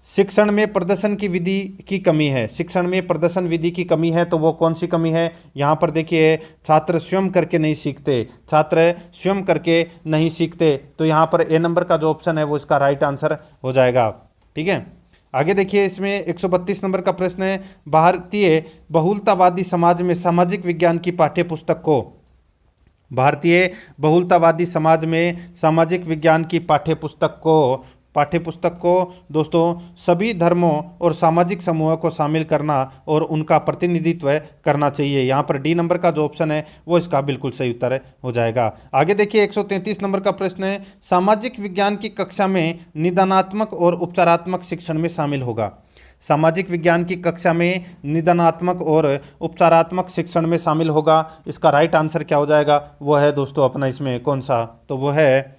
शिक्षण में प्रदर्शन की विधि की कमी है। शिक्षण में प्रदर्शन विधि की कमी है, तो वो कौन सी कमी है, यहाँ पर देखिए छात्र स्वयं करके नहीं सीखते, छात्र स्वयं करके नहीं सीखते, तो यहाँ पर ए नंबर का जो ऑप्शन है वो इसका राइट आंसर हो जाएगा। ठीक है, आगे देखिए, इसमें 132 नंबर का प्रश्न है, भारतीय बहुलतावादी समाज में सामाजिक विज्ञान की पाठ्य पुस्तक को, भारतीय बहुलतावादी समाज में सामाजिक विज्ञान की पाठ्य पुस्तक को दोस्तों सभी धर्मों और सामाजिक समूहों को शामिल करना और उनका प्रतिनिधित्व करना चाहिए। यहाँ पर डी नंबर का जो ऑप्शन है वो इसका बिल्कुल सही उत्तर हो जाएगा। आगे देखिए, 133 नंबर का प्रश्न है, सामाजिक विज्ञान की कक्षा में निदानात्मक और उपचारात्मक शिक्षण में शामिल होगा। सामाजिक विज्ञान की कक्षा में निदानात्मक और उपचारात्मक शिक्षण में शामिल होगा। इसका राइट आंसर क्या हो जाएगा, वो है दोस्तों अपना इसमें कौन सा, तो वो है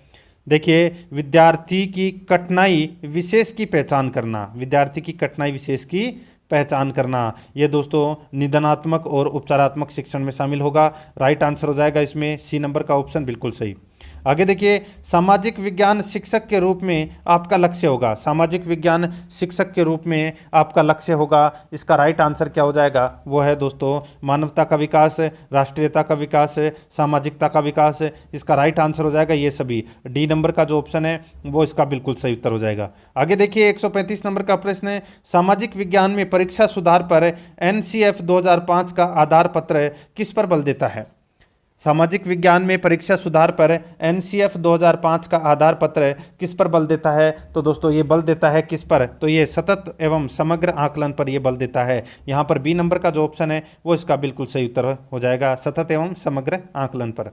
देखिए विद्यार्थी की कठिनाई विशेष की पहचान करना। विद्यार्थी की कठिनाई विशेष की पहचान करना, ये दोस्तों निदानात्मक और उपचारात्मक शिक्षण में शामिल होगा। राइट आंसर हो जाएगा इसमें सी नंबर का ऑप्शन बिल्कुल सही। आगे देखिए, सामाजिक विज्ञान शिक्षक के रूप में आपका लक्ष्य होगा। सामाजिक विज्ञान शिक्षक के रूप में आपका लक्ष्य होगा। इसका राइट आंसर क्या हो जाएगा, वो है दोस्तों मानवता का विकास, राष्ट्रीयता का विकास, सामाजिकता का विकास। इसका राइट आंसर हो जाएगा ये सभी। डी नंबर का जो ऑप्शन है वो इसका बिल्कुल सही उत्तर हो जाएगा। आगे देखिए, 135 नंबर का प्रश्न है, सामाजिक विज्ञान में परीक्षा सुधार पर NCF 2005 का आधार पत्र किस पर बल देता है। सामाजिक विज्ञान में परीक्षा सुधार पर NCF 2005 का आधार पत्र किस पर बल देता है, तो दोस्तों ये बल देता है किस पर, तो ये सतत एवं समग्र आकलन पर ये बल देता है। यहाँ पर बी नंबर का जो ऑप्शन है वो इसका बिल्कुल सही उत्तर हो जाएगा, सतत एवं समग्र आकलन पर।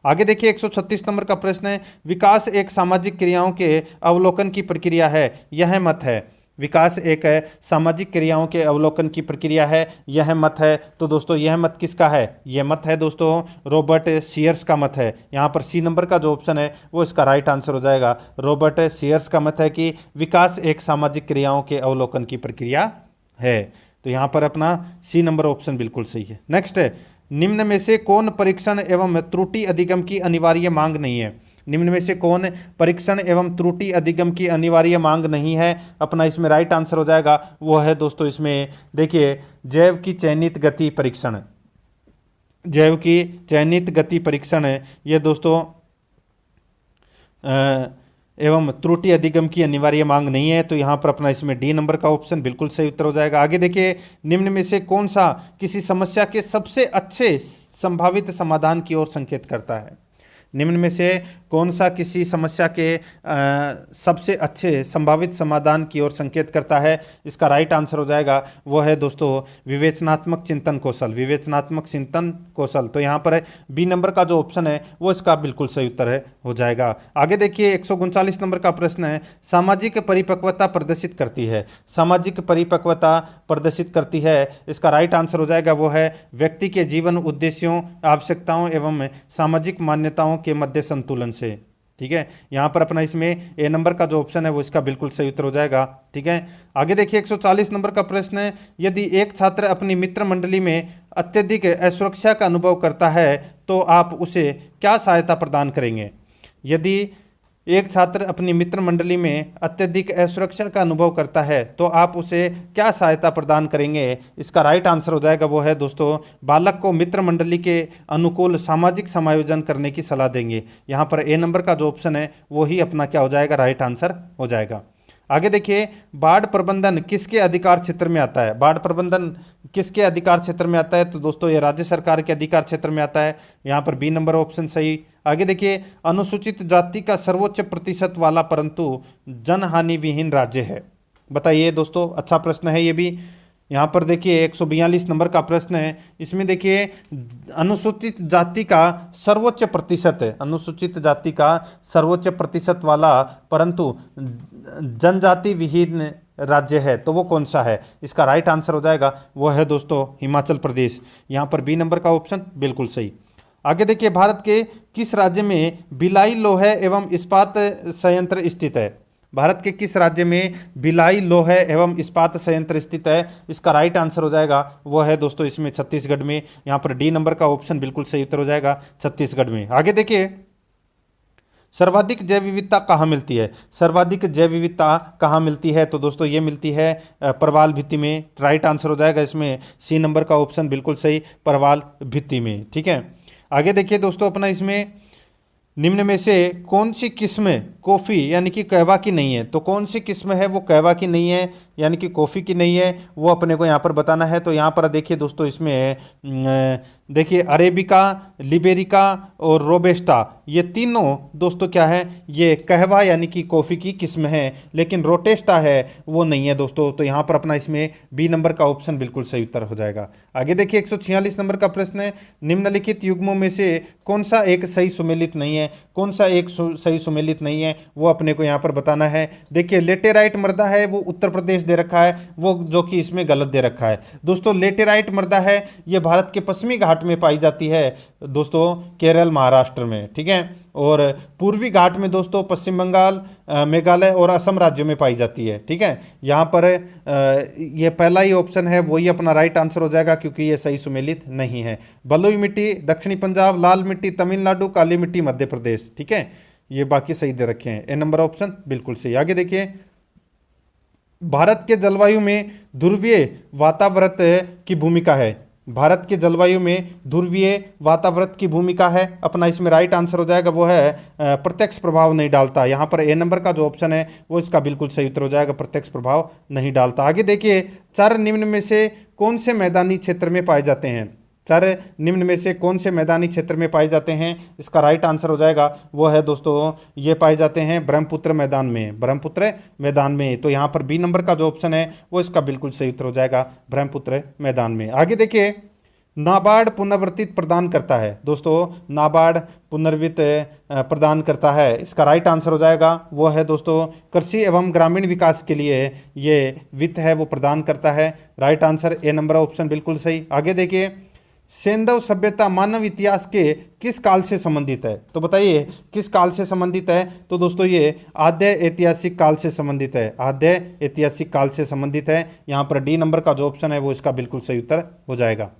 आगे देखिए, 136 नंबर का प्रश्न है, विकास एक सामाजिक क्रियाओं के अवलोकन की प्रक्रिया है, यह मत है। विकास एक सामाजिक क्रियाओं के अवलोकन की प्रक्रिया है, यह मत है, तो दोस्तों यह मत किसका है, यह मत है दोस्तों रॉबर्ट सीयर्स का मत है। यहाँ पर सी नंबर का जो ऑप्शन है वो इसका राइट आंसर हो जाएगा। रॉबर्ट सीयर्स का मत है कि विकास एक सामाजिक क्रियाओं के अवलोकन की प्रक्रिया है, तो यहाँ पर अपना सी नंबर ऑप्शन बिल्कुल सही है। नेक्स्ट है, निम्न में से कौन परीक्षण एवं त्रुटि अधिगम की अनिवार्य मांग नहीं है। निम्न में से कौन परीक्षण एवं त्रुटि अधिगम की अनिवार्य मांग नहीं है, अपना इसमें राइट आंसर हो जाएगा, वो है दोस्तों इसमें देखिए जैव की चयनित गति परीक्षण। जैव की चयनित गति परीक्षण है ये दोस्तों एवं त्रुटि अधिगम की अनिवार्य मांग नहीं है, तो यहाँ पर अपना इसमें डी नंबर का ऑप्शन बिल्कुल सही उत्तर हो जाएगा। आगे देखिए, निम्न में से कौन सा किसी समस्या के सबसे अच्छे संभावित समाधान की ओर संकेत करता है। निम्न में से कौन सा किसी समस्या के सबसे अच्छे संभावित समाधान की ओर संकेत करता है, इसका राइट आंसर हो जाएगा वो है दोस्तों विवेचनात्मक चिंतन कौशल। विवेचनात्मक चिंतन कौशल, तो यहाँ पर बी नंबर का जो ऑप्शन है वो इसका बिल्कुल सही उत्तर है हो जाएगा। आगे देखिए, 139 नंबर का प्रश्न है, सामाजिक परिपक्वता प्रदर्शित करती है। सामाजिक परिपक्वता प्रदर्शित करती है, इसका राइट आंसर हो जाएगा वो है व्यक्ति के जीवन उद्देश्यों, आवश्यकताओं एवं सामाजिक मान्यताओं के मध्य संतुलन से। ठीक है, यहां पर अपना इसमें ए नंबर का जो ऑप्शन है वो इसका बिल्कुल सही उत्तर हो जाएगा। ठीक है, आगे देखिए, 140 नंबर का प्रश्न है, यदि एक छात्र अपनी मित्र मंडली में अत्यधिक असुरक्षा का अनुभव करता है तो आप उसे क्या सहायता प्रदान करेंगे। यदि एक छात्र अपनी मित्र मंडली में अत्यधिक असुरक्षा का अनुभव करता है तो आप उसे क्या सहायता प्रदान करेंगे, इसका राइट आंसर हो जाएगा वो है दोस्तों बालक को मित्र मंडली के अनुकूल सामाजिक समायोजन करने की सलाह देंगे। यहाँ पर ए नंबर का जो ऑप्शन है वो ही अपना क्या हो जाएगा, राइट आंसर हो जाएगा। आगे देखिए, बाढ़ प्रबंधन किसके अधिकार क्षेत्र में आता है। बाढ़ प्रबंधन किसके अधिकार क्षेत्र में आता है, तो दोस्तों ये राज्य सरकार के अधिकार क्षेत्र में आता है। यहाँ पर बी नंबर ऑप्शन सही। आगे देखिए, अनुसूचित जाति का सर्वोच्च प्रतिशत वाला परंतु जनहानि विहीन राज्य है, बताइए दोस्तों, अच्छा प्रश्न है ये भी। यहाँ पर देखिए 142 नंबर का प्रश्न है। इसमें देखिए अनुसूचित जाति का सर्वोच्च प्रतिशत है, अनुसूचित जाति का सर्वोच्च प्रतिशत वाला परंतु जनजाति विहीन राज्य है, तो वो कौन सा है? इसका राइट आंसर हो जाएगा वो है दोस्तों हिमाचल प्रदेश। यहाँ पर बी नंबर का ऑप्शन बिल्कुल सही। आगे देखिए भारत के किस राज्य में भिलाई लोहे एवं इस्पात संयंत्र स्थित है? भारत के किस राज्य में भिलाई लोहे एवं इस्पात संयंत्र स्थित है? इसका राइट आंसर हो जाएगा वो है दोस्तों इसमें छत्तीसगढ़ में। यहाँ पर डी नंबर का ऑप्शन बिल्कुल सही उत्तर हो जाएगा छत्तीसगढ़ में। आगे देखिए सर्वाधिक जैव विविधता कहाँ मिलती है? सर्वाधिक जैव विविधता कहाँ मिलती है? तो दोस्तों ये मिलती है परवाल भित्ति में। राइट आंसर हो जाएगा इसमें सी नंबर का ऑप्शन बिल्कुल सही, परवाल भित्ति में। ठीक है, आगे देखिए दोस्तों अपना इसमें निम्न में से कौन सी किस्म कॉफ़ी यानी कि कहवा की नहीं है? तो कौन सी किस्म है वो कहवा की नहीं है यानी कि कॉफ़ी की नहीं है, वो अपने को यहाँ पर बताना है। तो यहाँ पर देखिए दोस्तों इसमें देखिए अरेबिका, लिबेरिका और रोबेस्टा, ये तीनों दोस्तों क्या है, ये कहवा यानी कि कॉफ़ी की किस्म है, लेकिन रोटेस्टा है वो नहीं है दोस्तों। तो यहाँ पर अपना इसमें बी नंबर का ऑप्शन बिल्कुल सही उत्तर हो जाएगा। आगे देखिए 146 नंबर का प्रश्न है, निम्नलिखित युग्मों में से कौन सा एक सही सुमेलित नहीं है? कौन सा एक सही सुमेलित नहीं है वो अपने को यहाँ पर बताना है। देखिए लेटेराइट मृदा है वो उत्तर प्रदेश दे रखा है, वो जो कि इसमें गलत दे रखा है दोस्तों। लेटेराइट मृदा है ये भारत के पश्चिमी घाट में पाई जाती है दोस्तों, केरल महाराष्ट्र में। ठीक है, और पूर्वी घाट में दोस्तों पश्चिम बंगाल, मेघालय और असम राज्यों में पाई जाती है। ठीक है, यहाँ पर ये पहला ही ऑप्शन है वही अपना राइट आंसर हो जाएगा क्योंकि ये सही सुमेलित नहीं है। बलुई मिट्टी दक्षिणी पंजाब, लाल मिट्टी तमिलनाडु, काली मिट्टी मध्य प्रदेश। ठीक है, ये बाकी सही दे रखे हैं, ए नंबर ऑप्शन बिल्कुल सही। आगे देखिए भारत के जलवायु में ध्रुवीय वातावरण की भूमिका है। भारत के जलवायु में ध्रुवीय वातावरण की भूमिका है, अपना इसमें राइट आंसर हो जाएगा वो है प्रत्यक्ष प्रभाव नहीं डालता। यहाँ पर ए नंबर का जो ऑप्शन है वो इसका बिल्कुल सही उत्तर हो जाएगा, प्रत्यक्ष प्रभाव नहीं डालता। आगे देखिए चार निम्न में से कौन से मैदानी क्षेत्र में पाए जाते हैं? चार निम्न में से कौन से मैदानी क्षेत्र में पाए जाते हैं? इसका राइट आंसर हो जाएगा वो है दोस्तों ये पाए जाते हैं ब्रह्मपुत्र मैदान में, ब्रह्मपुत्र मैदान में। तो यहाँ पर बी नंबर का जो ऑप्शन है वो इसका बिल्कुल सही उत्तर हो जाएगा ब्रह्मपुत्र मैदान में। आगे देखिए नाबार्ड पुनर्वित प्रदान करता है दोस्तों, नाबार्ड पुनर्वित प्रदान करता है, इसका राइट आंसर हो जाएगा वो है दोस्तों कृषि एवं ग्रामीण विकास के लिए ये वित्त है वो प्रदान करता है। Right answer A number option बिल्कुल सही। आगे देखिए सेंधव सभ्यता मानव इतिहास के किस काल से संबंधित है? तो बताइए किस काल से संबंधित है? तो दोस्तों ये आद्य ऐतिहासिक काल से संबंधित है, आद्य ऐतिहासिक काल से संबंधित है। यहाँ पर डी नंबर का जो ऑप्शन है वो इसका बिल्कुल सही उत्तर हो जाएगा।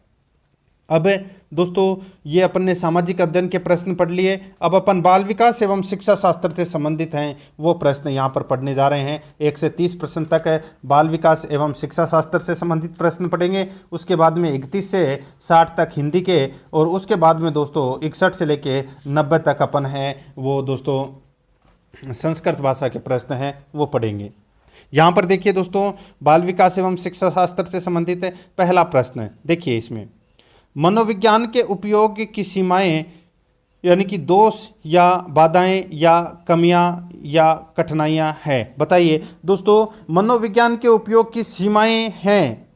अब दोस्तों ये अपन ने सामाजिक अध्ययन के प्रश्न पढ़ लिए, अब अपन बाल विकास एवं शिक्षा शास्त्र से संबंधित हैं वो प्रश्न यहाँ पर पढ़ने जा रहे हैं। 1 से 30 प्रश्न तक है बाल विकास एवं शिक्षा शास्त्र से संबंधित प्रश्न पढ़ेंगे, उसके बाद में 31 से 60 तक हिंदी के, और उसके बाद में दोस्तों 61 से लेके 90 तक अपन हैं वो दोस्तों संस्कृत भाषा के प्रश्न हैं वो पढ़ेंगे। यहाँ पर देखिए दोस्तों बाल विकास एवं शिक्षा शास्त्र से संबंधित है पहला प्रश्न है, देखिए इसमें मनोविज्ञान के उपयोग की सीमाएं यानी कि दोष या बाधाएं या कमियां या कठिनाइयां हैं, बताइए दोस्तों मनोविज्ञान के उपयोग की सीमाएं हैं,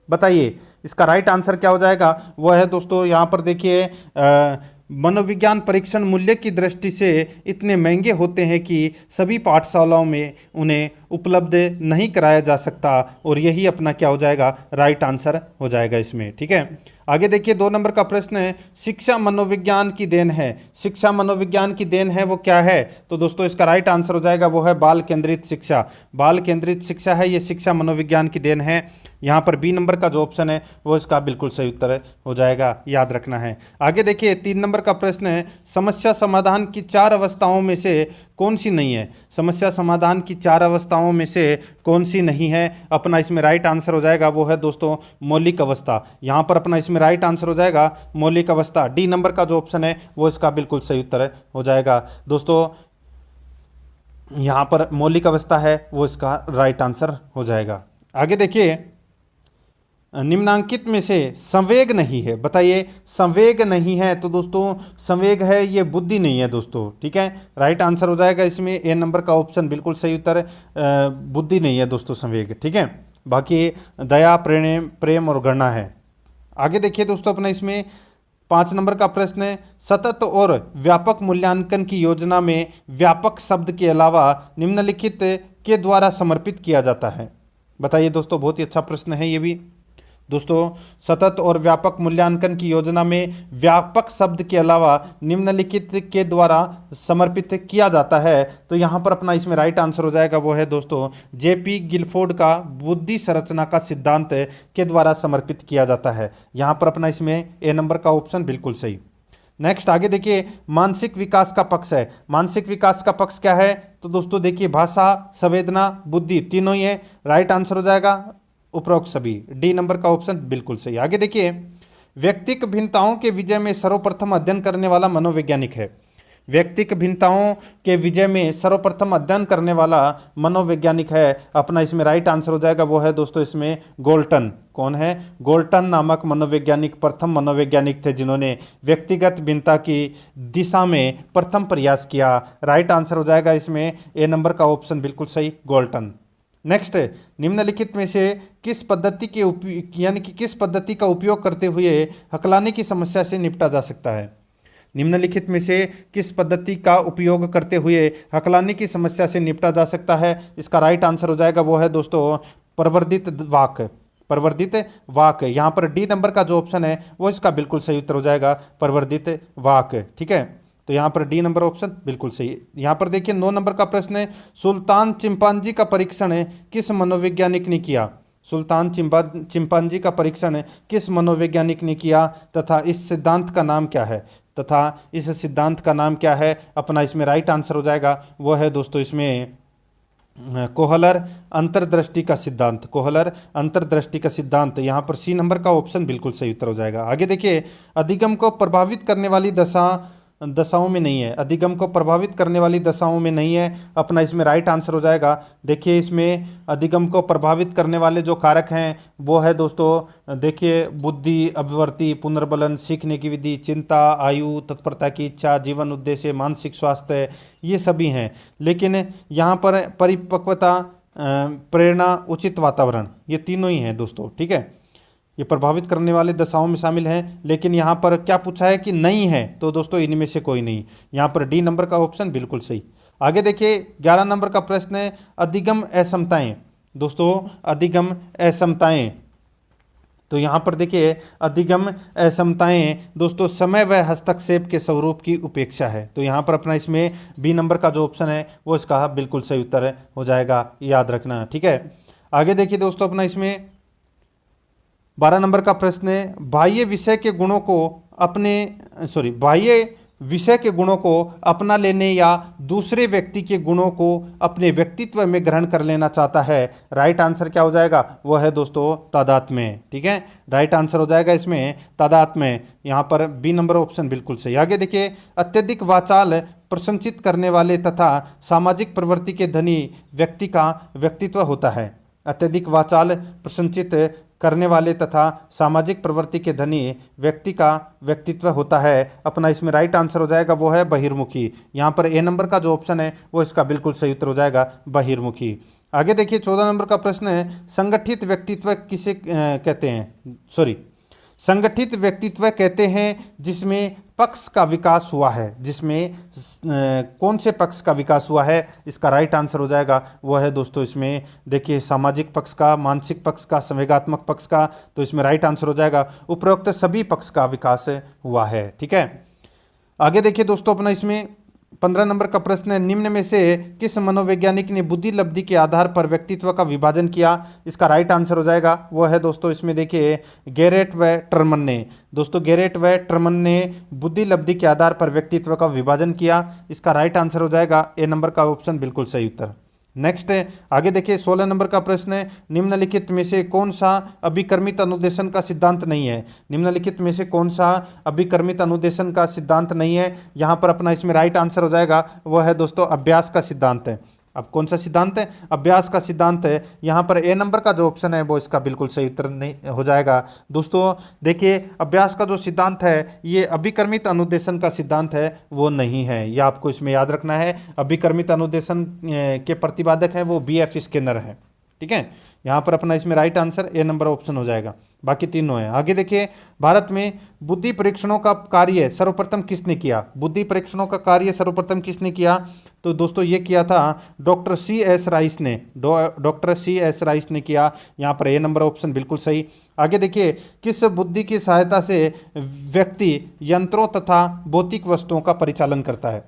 बताइए इसका राइट आंसर क्या हो जाएगा? वो है दोस्तों यहाँ पर देखिए मनोविज्ञान परीक्षण मूल्य की दृष्टि से इतने महंगे होते हैं कि सभी पाठशालाओं में उन्हें उपलब्ध नहीं कराया जा सकता, और यही अपना क्या हो जाएगा? राइट आंसर हो जाएगा इसमें। ठीक है, आगे देखिए 2 नंबर का प्रश्न है शिक्षा मनोविज्ञान की देन है। शिक्षा मनोविज्ञान की देन है वो क्या है? तो दोस्तों इसका राइट आंसर हो जाएगा वो है बाल केंद्रित शिक्षा। बाल केंद्रित शिक्षा है ये शिक्षा मनोविज्ञान की देन है। यहाँ पर बी नंबर का जो ऑप्शन है वो इसका बिल्कुल सही उत्तर हो जाएगा, याद रखना है। आगे देखिए 3 नंबर का प्रश्न है समस्या समाधान की 4 अवस्थाओं में से कौन सी नहीं है? समस्या समाधान की 4 अवस्थाओं में से कौन सी नहीं है? अपना इसमें राइट आंसर हो जाएगा वो है दोस्तों मौलिक अवस्था। यहाँ पर अपना इसमें राइट आंसर हो जाएगा मौलिक अवस्था। डी नंबर का जो ऑप्शन है वो इसका बिल्कुल सही उत्तर हो जाएगा दोस्तों, यहाँ पर मौलिक अवस्था है वो इसका राइट आंसर हो जाएगा। आगे देखिए निम्नांकित में से संवेग नहीं है, बताइए संवेग नहीं है। तो दोस्तों संवेग है ये बुद्धि नहीं है दोस्तों। ठीक है, राइट आंसर हो जाएगा इसमें ए नंबर का ऑप्शन बिल्कुल सही उत्तर, बुद्धि नहीं है दोस्तों संवेग। ठीक है, बाकी दया, प्रेम और गणना है। आगे देखिए दोस्तों अपना इसमें 5 नंबर का प्रश्न है, सतत और व्यापक मूल्यांकन की योजना में व्यापक शब्द के अलावा निम्नलिखित के द्वारा समर्पित किया जाता है। बताइए दोस्तों, बहुत ही अच्छा प्रश्न है ये भी। दोस्तों, सतत और व्यापक मूल्यांकन की योजना में व्यापक शब्द के अलावा निम्नलिखित के द्वारा समर्पित किया जाता है, तो यहाँ पर अपना इसमें राइट आंसर हो जाएगा वो है दोस्तों जेपी गिलफोर्ड का बुद्धि संरचना का सिद्धांत के द्वारा समर्पित किया जाता है। यहाँ पर अपना इसमें ए नंबर का ऑप्शन बिल्कुल सही। नेक्स्ट आगे देखिए, मानसिक विकास का पक्ष है। मानसिक विकास का पक्ष क्या है? तो दोस्तों देखिए, भाषा, संवेदना, बुद्धि तीनों ही है। राइट आंसर हो जाएगा उपरोक्त सभी, डी नंबर का ऑप्शन बिल्कुल सही। आगे देखिए, व्यक्तिक भिन्नताओं के विजय में सर्वप्रथम अध्ययन करने वाला मनोवैज्ञानिक है। व्यक्तिक भिन्नताओं के विजय में सर्वप्रथम अध्ययन करने वाला मनोवैज्ञानिक है। अपना इसमें राइट आंसर हो जाएगा वो है दोस्तों इसमें गोल्टन। कौन है? गोल्टन नामक मनोवैज्ञानिक प्रथम मनोवैज्ञानिक थे जिन्होंने व्यक्तिगत भिन्नता की दिशा में प्रथम प्रयास किया। राइट आंसर हो जाएगा इसमें ए नंबर का ऑप्शन बिल्कुल सही, गोल्टन। नेक्स्ट, निम्नलिखित में से किस पद्धति किस पद्धति का उपयोग करते हुए हकलाने की समस्या से निपटा जा सकता है? निम्नलिखित में से किस पद्धति का उपयोग करते हुए हकलाने की समस्या से निपटा जा सकता है? इसका राइट आंसर हो जाएगा वो है दोस्तों प्रवर्धित वाक। प्रवर्धित वाक, यहाँ पर डी नंबर का जो ऑप्शन है वो इसका बिल्कुल सही उत्तर हो जाएगा, प्रवर्धित वाक। ठीक है, तो यहाँ पर डी नंबर ऑप्शन बिल्कुल सही। यहाँ पर देखिए 9 नंबर का प्रश्न है, सुल्तान चिंपांजी का परीक्षण किस मनोवैज्ञानिक ने किया? सुल्तान चिंपांजी का परीक्षण किस मनोवैज्ञानिक ने किया तथा इस सिद्धांत का नाम क्या है? अपना इसमें राइट आंसर हो जाएगा वो है दोस्तों इसमें कोहलर अंतर्दृष्टि का सिद्धांत। कोहलर अंतर्दृष्टि का सिद्धांत, यहाँ पर सी नंबर का ऑप्शन बिल्कुल सही उत्तर हो जाएगा। आगे देखिए, अधिगम को प्रभावित करने वाली दशाओं में नहीं है। अधिगम को प्रभावित करने वाली दशाओं में नहीं है। अपना इसमें राइट आंसर हो जाएगा। देखिए, इसमें अधिगम को प्रभावित करने वाले जो कारक हैं वो है दोस्तों देखिए बुद्धि, अभिवृत्ति, पुनर्बलन, सीखने की विधि, चिंता, आयु, तत्परता की इच्छा, जीवन उद्देश्य, मानसिक स्वास्थ्य, ये सभी हैं। लेकिन यहाँ पर परिपक्वता, प्रेरणा, उचित वातावरण, ये तीनों ही हैं दोस्तों। ठीक है, ये प्रभावित करने वाले दशाओं में शामिल हैं। लेकिन यहाँ पर क्या पूछा है कि नहीं है, तो दोस्तों इनमें से कोई नहीं। यहाँ पर डी नंबर का ऑप्शन बिल्कुल सही। आगे देखिए 11 नंबर का प्रश्न है, अधिगम असमताएं। दोस्तों अधिगम असमताएं, तो यहाँ पर देखिए अधिगम असमताएं दोस्तों समय व हस्तक्षेप के स्वरूप की उपेक्षा है। तो यहाँ पर अपना इसमें बी नंबर का जो ऑप्शन है वो इसका बिल्कुल सही उत्तर हो जाएगा, याद रखना। ठीक है, आगे देखिए दोस्तों अपना इसमें 12 नंबर का प्रश्न है, बाह्य विषय के गुणों को अपना लेने या दूसरे व्यक्ति के गुणों को अपने व्यक्तित्व में ग्रहण कर लेना चाहता है। राइट आंसर क्या हो जाएगा? वो है दोस्तों तादात्म्य। ठीक है, राइट आंसर हो जाएगा इसमें तादात्म्य। यहाँ पर बी नंबर ऑप्शन बिल्कुल सही। आगे देखिए, अत्यधिक वाचाल, प्रशंसित करने वाले तथा सामाजिक प्रवृत्ति के धनी व्यक्ति का व्यक्तित्व होता है। अत्यधिक वाचाल, प्रशंसित करने वाले तथा सामाजिक प्रवृत्ति के धनी व्यक्ति का व्यक्तित्व होता है। अपना इसमें राइट आंसर हो जाएगा वो है बहिर्मुखी। यहाँ पर ए नंबर का जो ऑप्शन है वो इसका बिल्कुल सही उत्तर हो जाएगा, बहिर्मुखी। आगे देखिए 14 नंबर का प्रश्न है, संगठित व्यक्तित्व किसे कहते हैं? संगठित व्यक्तित्व कहते हैं जिसमें पक्ष का विकास हुआ है। जिसमें कौन से पक्ष का विकास हुआ है? इसका राइट आंसर हो जाएगा वो है दोस्तों इसमें देखिए सामाजिक पक्ष का, मानसिक पक्ष का, संवेगात्मक पक्ष का। तो इसमें राइट आंसर हो जाएगा उपरोक्त सभी पक्ष का विकास हुआ है। ठीक है, आगे देखिए दोस्तों अपना इसमें 15 नंबर का प्रश्न है, निम्न में से किस मनोवैज्ञानिक ने बुद्धि लब्धि के आधार पर व्यक्तित्व का विभाजन किया? इसका राइट आंसर हो जाएगा वो है दोस्तों इसमें देखिए गेरेट व टर्मन ने। दोस्तों गेरेट व टर्मन ने बुद्धि लब्धि के आधार पर व्यक्तित्व का विभाजन किया। इसका राइट आंसर हो जाएगा ए नंबर का ऑप्शन बिल्कुल सही उत्तर। नेक्स्ट है आगे देखिए 16 नंबर का प्रश्न है, निम्नलिखित में से कौन सा अभिकर्मित अनुदेशन का सिद्धांत नहीं है? निम्नलिखित में से कौन सा अभिकर्मित अनुदेशन का सिद्धांत नहीं है? यहाँ पर अपना इसमें राइट आंसर हो जाएगा वो है दोस्तों अभ्यास का सिद्धांत है। अब कौन सा सिद्धांत है? अभ्यास का सिद्धांत है। यहाँ पर ए नंबर का जो ऑप्शन है वो इसका बिल्कुल सही उत्तर नहीं हो जाएगा। दोस्तों देखिए अभ्यास का जो सिद्धांत है ये अभिकर्मित अनुदेशन का सिद्धांत है, वो नहीं है। ये आपको इसमें याद रखना है। अभिकर्मित अनुदेशन के प्रतिपादक है वो BF स्किनर है। ठीक है, यहाँ पर अपना इसमें right answer A number option हो जाएगा, बाकी तीनों है। आगे देखिए, भारत में बुद्धि परीक्षणों का कार्य सर्वप्रथम किसने किया? बुद्धि परीक्षणों का कार्य सर्वप्रथम किसने किया? तो दोस्तों ये किया था डॉक्टर सी एस राइस ने, डॉक्टर सी एस राइस ने किया। यहाँ पर ए नंबर ऑप्शन बिल्कुल सही। आगे देखिए, किस बुद्धि की सहायता से व्यक्ति यंत्रों तथा भौतिक वस्तुओं का परिचालन करता है?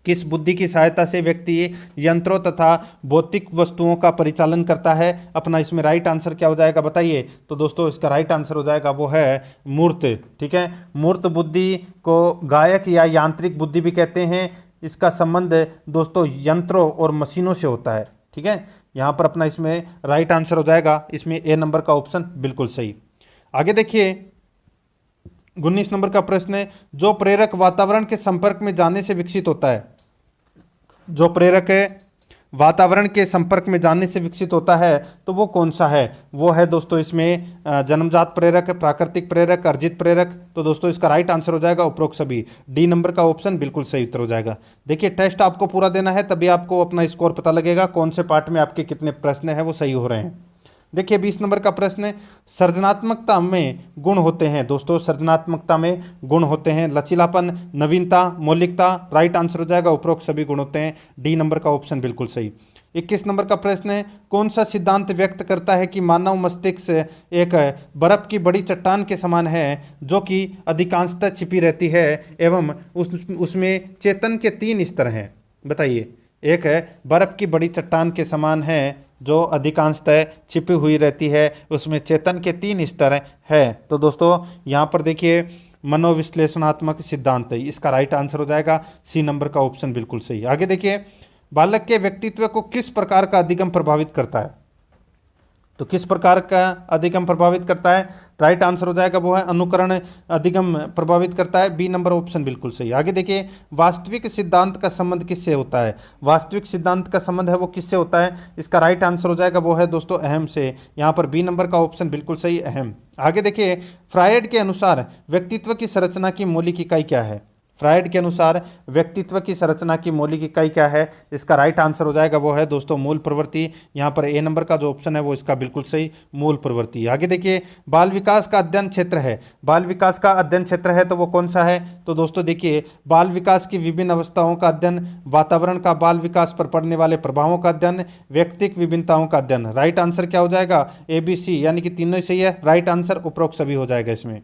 किस बुद्धि की सहायता से व्यक्ति यंत्रों तथा भौतिक वस्तुओं का परिचालन करता है? अपना इसमें राइट आंसर क्या हो जाएगा बताइए? तो दोस्तों इसका राइट आंसर हो जाएगा वो है मूर्त। ठीक है, मूर्त बुद्धि को गायक या यांत्रिक बुद्धि भी कहते हैं। इसका संबंध दोस्तों यंत्रों और मशीनों से होता है। ठीक है, यहाँ पर अपना इसमें राइट आंसर हो जाएगा इसमें ए नंबर का ऑप्शन बिल्कुल सही। आगे देखिए, 19 नंबर का प्रश्न है, जो प्रेरक वातावरण के संपर्क में जाने से विकसित होता है? जो प्रेरक है वातावरण के संपर्क में जाने से विकसित होता है तो वो कौन सा है? वो है दोस्तों इसमें जन्मजात प्रेरक, प्राकृतिक प्रेरक, अर्जित प्रेरक। तो दोस्तों इसका राइट आंसर हो जाएगा उपरोक्त सभी, डी नंबर का ऑप्शन बिल्कुल सही उत्तर हो जाएगा। देखिए, टेस्ट आपको पूरा देना है तभी आपको अपना स्कोर पता लगेगा कौन से पार्ट में आपके कितने प्रश्न हैं वो सही हो रहे हैं। देखिए 20 नंबर का प्रश्न है, सृजनात्मकता में गुण होते हैं। दोस्तों सृजनात्मकता में गुण होते हैं लचीलापन, नवीनता, मौलिकता। राइट आंसर हो जाएगा उपरोक्त सभी गुण होते हैं, डी नंबर का ऑप्शन बिल्कुल सही। 21 नंबर का प्रश्न है, कौन सा सिद्धांत व्यक्त करता है कि मानव मस्तिष्क एक बर्फ की बड़ी चट्टान के समान है जो कि अधिकांशतः छिपी रहती है एवं उसमें चेतन के 3 स्तर हैं? बताइए। एक है बर्फ की बड़ी चट्टान के समान है जो अधिकांशतः छिपी हुई रहती है, उसमें चेतन के 3 स्तर है। तो दोस्तों यहाँ पर देखिए मनोविश्लेषणात्मक सिद्धांत है, इसका राइट आंसर हो जाएगा सी नंबर का ऑप्शन बिल्कुल सही। आगे देखिए, बालक के व्यक्तित्व को किस प्रकार का अधिगम प्रभावित करता है? तो किस प्रकार का अधिगम प्रभावित करता है? राइट आंसर हो जाएगा वो है अनुकरण अधिगम प्रभावित करता है, बी नंबर ऑप्शन बिल्कुल सही। आगे देखिए, वास्तविक सिद्धांत का संबंध किससे होता है? वास्तविक सिद्धांत का संबंध है वो किससे होता है? इसका राइट आंसर हो जाएगा वो है दोस्तों अहम से। यहाँ पर बी नंबर का ऑप्शन बिल्कुल सही, अहम। आगे देखिए, फ्रायड के अनुसार व्यक्तित्व की संरचना की मौलिक इकाई क्या है? फ्रायड के अनुसार व्यक्तित्व की संरचना की मौलिक इकाई क्या है? इसका राइट आंसर हो जाएगा वो है दोस्तों मूल प्रवृत्ति। यहाँ पर ए नंबर का जो ऑप्शन है वो इसका बिल्कुल सही, मूल प्रवृत्ति। आगे देखिए, बाल विकास का अध्ययन क्षेत्र है। बाल विकास का अध्ययन क्षेत्र है तो वो कौन सा है? तो दोस्तों देखिए, बाल विकास की विभिन्न अवस्थाओं का अध्ययन, वातावरण का बाल विकास पर पड़ने वाले प्रभावों का अध्ययन, व्यक्तिक विभिन्नताओं का अध्ययन। राइट आंसर क्या हो जाएगा? ए बी सी, यानी कि तीनों ही सही है। राइट आंसर उपरोक्त सभी हो जाएगा इसमें।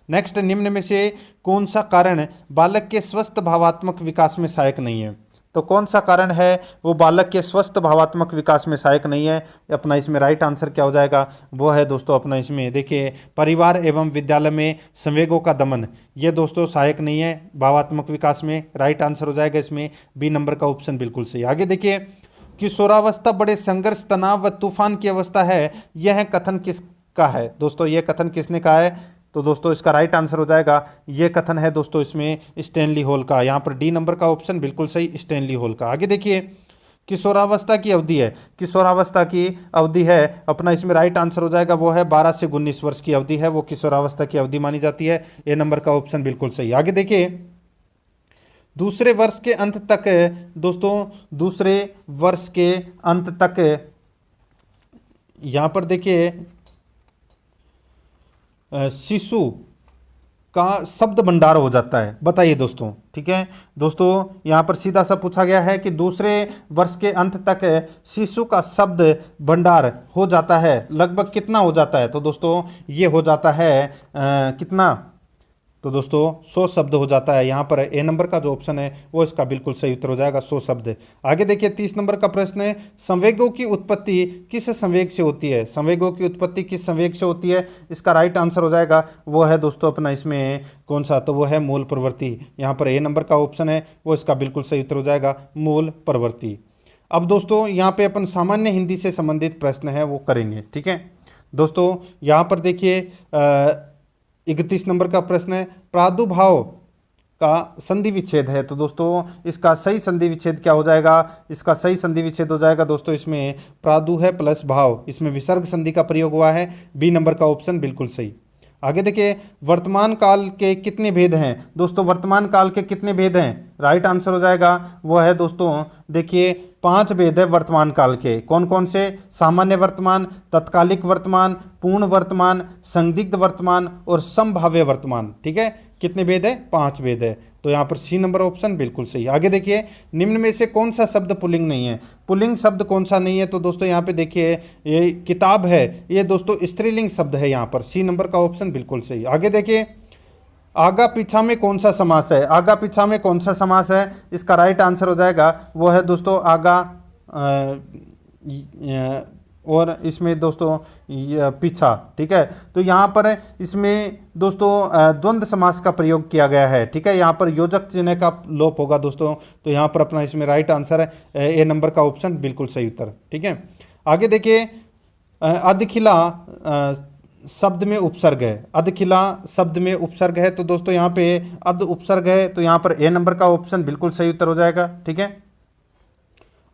नेक्स्ट, निम्न में से कौन सा कारण बालक के स्वस्थ भावात्मक विकास में सहायक नहीं है? तो कौन सा कारण है वो बालक के स्वस्थ भावात्मक विकास में सहायक नहीं है? अपना इसमें राइट आंसर क्या हो जाएगा? वो है दोस्तों अपना इसमें देखिए परिवार एवं विद्यालय में संवेगों का दमन, ये दोस्तों सहायक नहीं है भावात्मक विकास में। राइट आंसर हो जाएगा इसमें बी नंबर का ऑप्शन बिल्कुल सही। आगे देखिए, किशोरावस्था बड़े संघर्ष, तनाव व तूफान की अवस्था है, यह कथन किसका है? दोस्तों ये कथन किसने कहा है? तो दोस्तों इसका राइट आंसर हो जाएगा, ये कथन है दोस्तों इसमें स्टैनली हॉल का। यहाँ पर डी नंबर का ऑप्शन बिल्कुल सही, स्टैनली हॉल का। आगे देखिए, किशोरावस्था की अवधि है, किशोरावस्था की अवधि है, अपना इसमें राइट आंसर हो जाएगा वो है 12 से 19 वर्ष की अवधि है, वो किशोरावस्था की अवधि मानी जाती है। ए नंबर का ऑप्शन बिल्कुल सही। आगे देखिए, दूसरे वर्ष के अंत तक दोस्तों, दूसरे वर्ष के अंत तक यहाँ पर देखिए शिशु का शब्द भंडार हो जाता है। बताइए दोस्तों। ठीक है दोस्तों, यहाँ पर सीधा सा पूछा गया है कि दूसरे वर्ष के अंत तक शिशु का शब्द भंडार हो जाता है, लगभग कितना हो जाता है? तो दोस्तों ये हो जाता है कितना? तो दोस्तों 100 शब्द हो जाता है। यहाँ पर ए नंबर का जो ऑप्शन है वो इसका बिल्कुल सही उत्तर हो जाएगा, 100 शब्द। आगे देखिए 30 नंबर का प्रश्न है, संवेगों की उत्पत्ति किस संवेग से होती है? संवेगों की उत्पत्ति किस संवेग से होती है? इसका राइट आंसर हो जाएगा वो है दोस्तों अपना इसमें कौन सा? तो वो है मूल प्रवृत्ति। यहाँ पर ए नंबर का ऑप्शन है वो इसका बिल्कुल सही उत्तर हो जाएगा, मूल प्रवृत्ति। अब दोस्तों यहाँ पे अपन सामान्य हिंदी से संबंधित प्रश्न है वो करेंगे। ठीक है दोस्तों, यहाँ पर देखिए 31 नंबर का प्रश्न है, प्रादुर्भाव का संधि विच्छेद है। तो दोस्तों इसका सही संधि विच्छेद क्या हो जाएगा? इसका सही संधि विच्छेद हो जाएगा दोस्तों इसमें प्रादु है प्लस भाव, इसमें विसर्ग संधि का प्रयोग हुआ है, बी नंबर का ऑप्शन बिल्कुल सही। आगे देखिए, वर्तमान काल के कितने भेद हैं? दोस्तों वर्तमान काल के कितने भेद हैं? राइट आंसर हो जाएगा वो है दोस्तों, देखिए 5 भेद है वर्तमान काल के। कौन कौन से? सामान्य वर्तमान, तत्कालिक वर्तमान, पूर्ण वर्तमान, संदिग्ध वर्तमान और संभाव्य वर्तमान। ठीक है, कितने भेद है? 5 भेद है। तो यहाँ पर सी नंबर ऑप्शन बिल्कुल सही। आगे देखिए, निम्न में से कौन सा शब्द पुल्लिंग नहीं है? पुल्लिंग शब्द कौन सा नहीं है? तो दोस्तों यहाँ पे देखिए, ये किताब है, ये दोस्तों स्त्रीलिंग शब्द है। यहाँ पर सी नंबर का ऑप्शन बिल्कुल सही। आगे देखिए, आगा पीछा में कौन सा समास है? आगा पीछा में कौन सा समास है? इसका राइट आंसर हो जाएगा वो है दोस्तों आगा और इसमें दोस्तों पीछा। ठीक है, तो यहाँ पर इसमें दोस्तों द्वंद्व समास का प्रयोग किया गया है। ठीक है, यहाँ पर योजक चिन्ह का लोप होगा दोस्तों, तो यहाँ पर अपना इसमें राइट आंसर है ए नंबर का ऑप्शन बिल्कुल सही उत्तर। ठीक है, आगे देखिए, अधखिला शब्द में उपसर्ग है। अधखिला शब्द में उपसर्ग है, तो दोस्तों यहाँ पे अध उपसर्ग है, तो यहाँ पर ए नंबर का ऑप्शन बिल्कुल सही उत्तर हो जाएगा। ठीक है,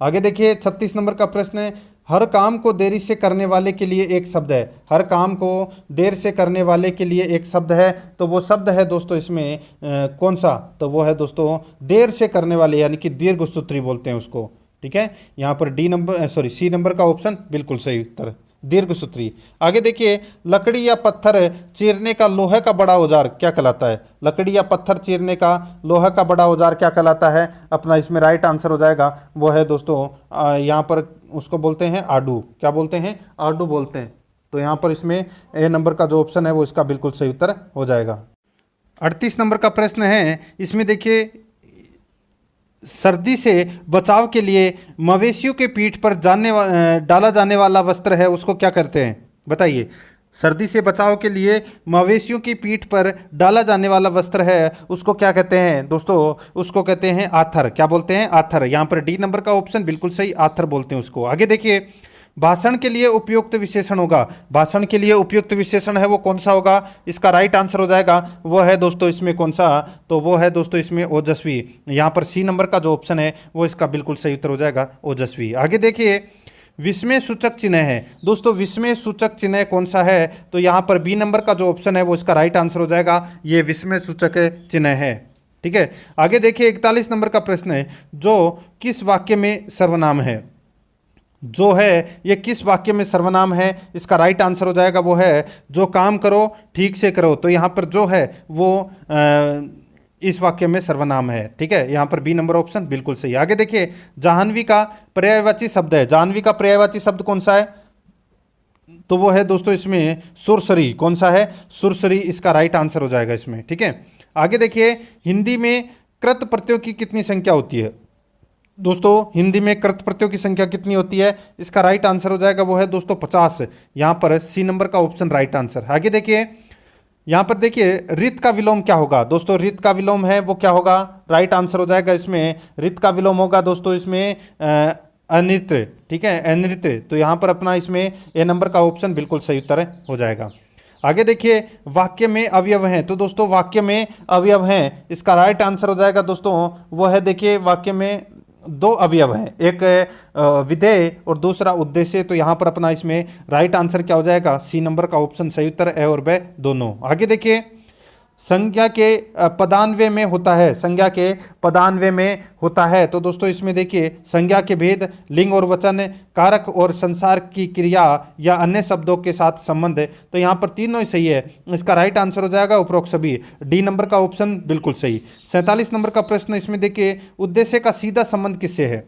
आगे देखिए 36 नंबर का प्रश्न है, हर काम को देरी से करने वाले के लिए एक शब्द है। हर काम को देर से करने वाले के लिए एक शब्द है, तो वो शब्द है दोस्तों इसमें कौन सा? तो वो है दोस्तों देर से करने वाले, यानी कि दीर्घ सूत्री बोलते हैं उसको। ठीक है, यहाँ पर सी नंबर का ऑप्शन बिल्कुल सही उत्तर, दीर्घ सूत्री। आगे देखिए, लकड़ी या पत्थर चीरने का लोहे का बड़ा औजार क्या कहलाता है? लकड़ी या पत्थर चीरने का लोहे का बड़ा औजार क्या कहलाता है? अपना इसमें राइट आंसर हो जाएगा वो है दोस्तों यहाँ पर उसको बोलते हैं आडू। क्या बोलते हैं? आडू बोलते हैं। तो यहाँ पर इसमें ए नंबर का जो ऑप्शन है वो इसका बिल्कुल सही उत्तर हो जाएगा। 38 नंबर का प्रश्न है, इसमें देखिए, सर्दी से बचाव के लिए मवेशियों के पीठ पर डाला जाने वाला वस्त्र है, उसको क्या कहते हैं? बताइए। सर्दी से बचाव के लिए मवेशियों की पीठ पर डाला जाने वाला वस्त्र है, उसको क्या कहते हैं? दोस्तों उसको कहते हैं आथर। क्या बोलते हैं? आथर। यहाँ पर डी नंबर का ऑप्शन बिल्कुल सही, आथर बोलते हैं उसको। आगे देखिए, भाषण के लिए उपयुक्त विशेषण होगा। भाषण के लिए उपयुक्त विशेषण है वो कौन सा होगा? इसका राइट आंसर हो जाएगा वो है दोस्तों इसमें कौन सा? तो वो है दोस्तों इसमें ओजस्वी। यहाँ पर सी नंबर का जो ऑप्शन है वो इसका बिल्कुल सही उत्तर हो जाएगा ओजस्वी। आगे देखिए, विस्मय सूचक चिन्ह है। दोस्तों विस्मय सूचक चिन्ह कौन सा है? तो यहाँ पर बी नंबर का जो ऑप्शन है वो इसका राइट आंसर हो जाएगा, ये विस्मय सूचक चिन्ह है। ठीक है, आगे देखिए 41 नंबर का प्रश्न है, जो किस वाक्य में सर्वनाम है? जो है ये किस वाक्य में सर्वनाम है? इसका राइट आंसर हो जाएगा वो है, जो काम करो ठीक से करो। तो यहाँ पर जो है वो इस वाक्य में सर्वनाम है। ठीक है, यहाँ पर बी नंबर ऑप्शन बिल्कुल सही। आगे देखिए, जाह्नवी का पर्यायवाची शब्द है। जाह्नवी का पर्यायवाची शब्द कौन सा है? तो वो है दोस्तों इसमें सुरसरी। कौन सा है? सुरसरी, इसका राइट आंसर हो जाएगा इसमें। ठीक है, आगे देखिए, हिंदी में कृत प्रत्ययों की कितनी संख्या होती है? दोस्तों हिंदी में कृत प्रत्ययों की संख्या कितनी होती है? इसका राइट आंसर हो जाएगा वो है दोस्तों 50। यहाँ पर सी नंबर का ऑप्शन राइट आंसर। आगे देखिए, यहाँ पर देखिए, रित का विलोम क्या होगा? दोस्तों रित का विलोम है वो क्या होगा? राइट आंसर हो जाएगा इसमें, रित का विलोम होगा दोस्तों इसमें अनृत्य। ठीक है, अनृत्य। तो यहाँ पर अपना इसमें ए नंबर का ऑप्शन बिल्कुल सही उत्तर हो जाएगा। आगे देखिए, वाक्य में अवयव हैं। तो दोस्तों वाक्य में अवयव हैं, इसका राइट आंसर हो जाएगा दोस्तों वो है, देखिए वाक्य में 2 अवयव हैं, एक विधेय और दूसरा उद्देश्य। तो यहाँ पर अपना इसमें राइट आंसर क्या हो जाएगा? सी नंबर का ऑप्शन सही उत्तर, ए और बे दोनों। आगे देखिए, संज्ञा के पदान्वय में होता है। संज्ञा के पदान्वय में होता है, तो दोस्तों इसमें देखिए, संज्ञा के भेद, लिंग और वचन, कारक और संसार की क्रिया या अन्य शब्दों के साथ संबंध है। तो यहाँ पर तीनों ही सही है, इसका राइट आंसर हो जाएगा उपरोक्त सभी, डी नंबर का ऑप्शन बिल्कुल सही। 47 नंबर का प्रश्न, इसमें देखिए, उद्देश्य का सीधा संबंध किससे है?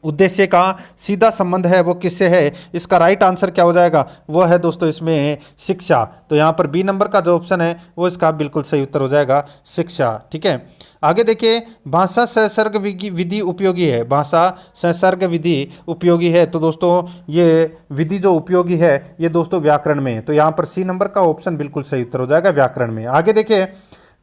उद्देश्य का सीधा संबंध है वो किससे है? इसका राइट आंसर क्या हो जाएगा? वो है दोस्तों इसमें शिक्षा। तो यहाँ पर बी नंबर का जो ऑप्शन है वो इसका बिल्कुल सही उत्तर हो जाएगा, शिक्षा। ठीक है, आगे देखिए, भाषा सहसर्ग विधि उपयोगी है। भाषा सहसर्ग विधि उपयोगी है, तो दोस्तों ये विधि जो उपयोगी है ये दोस्तों व्याकरण में है। तो यहाँ पर सी नंबर का ऑप्शन बिल्कुल सही उत्तर हो जाएगा, व्याकरण में। आगे देखिए,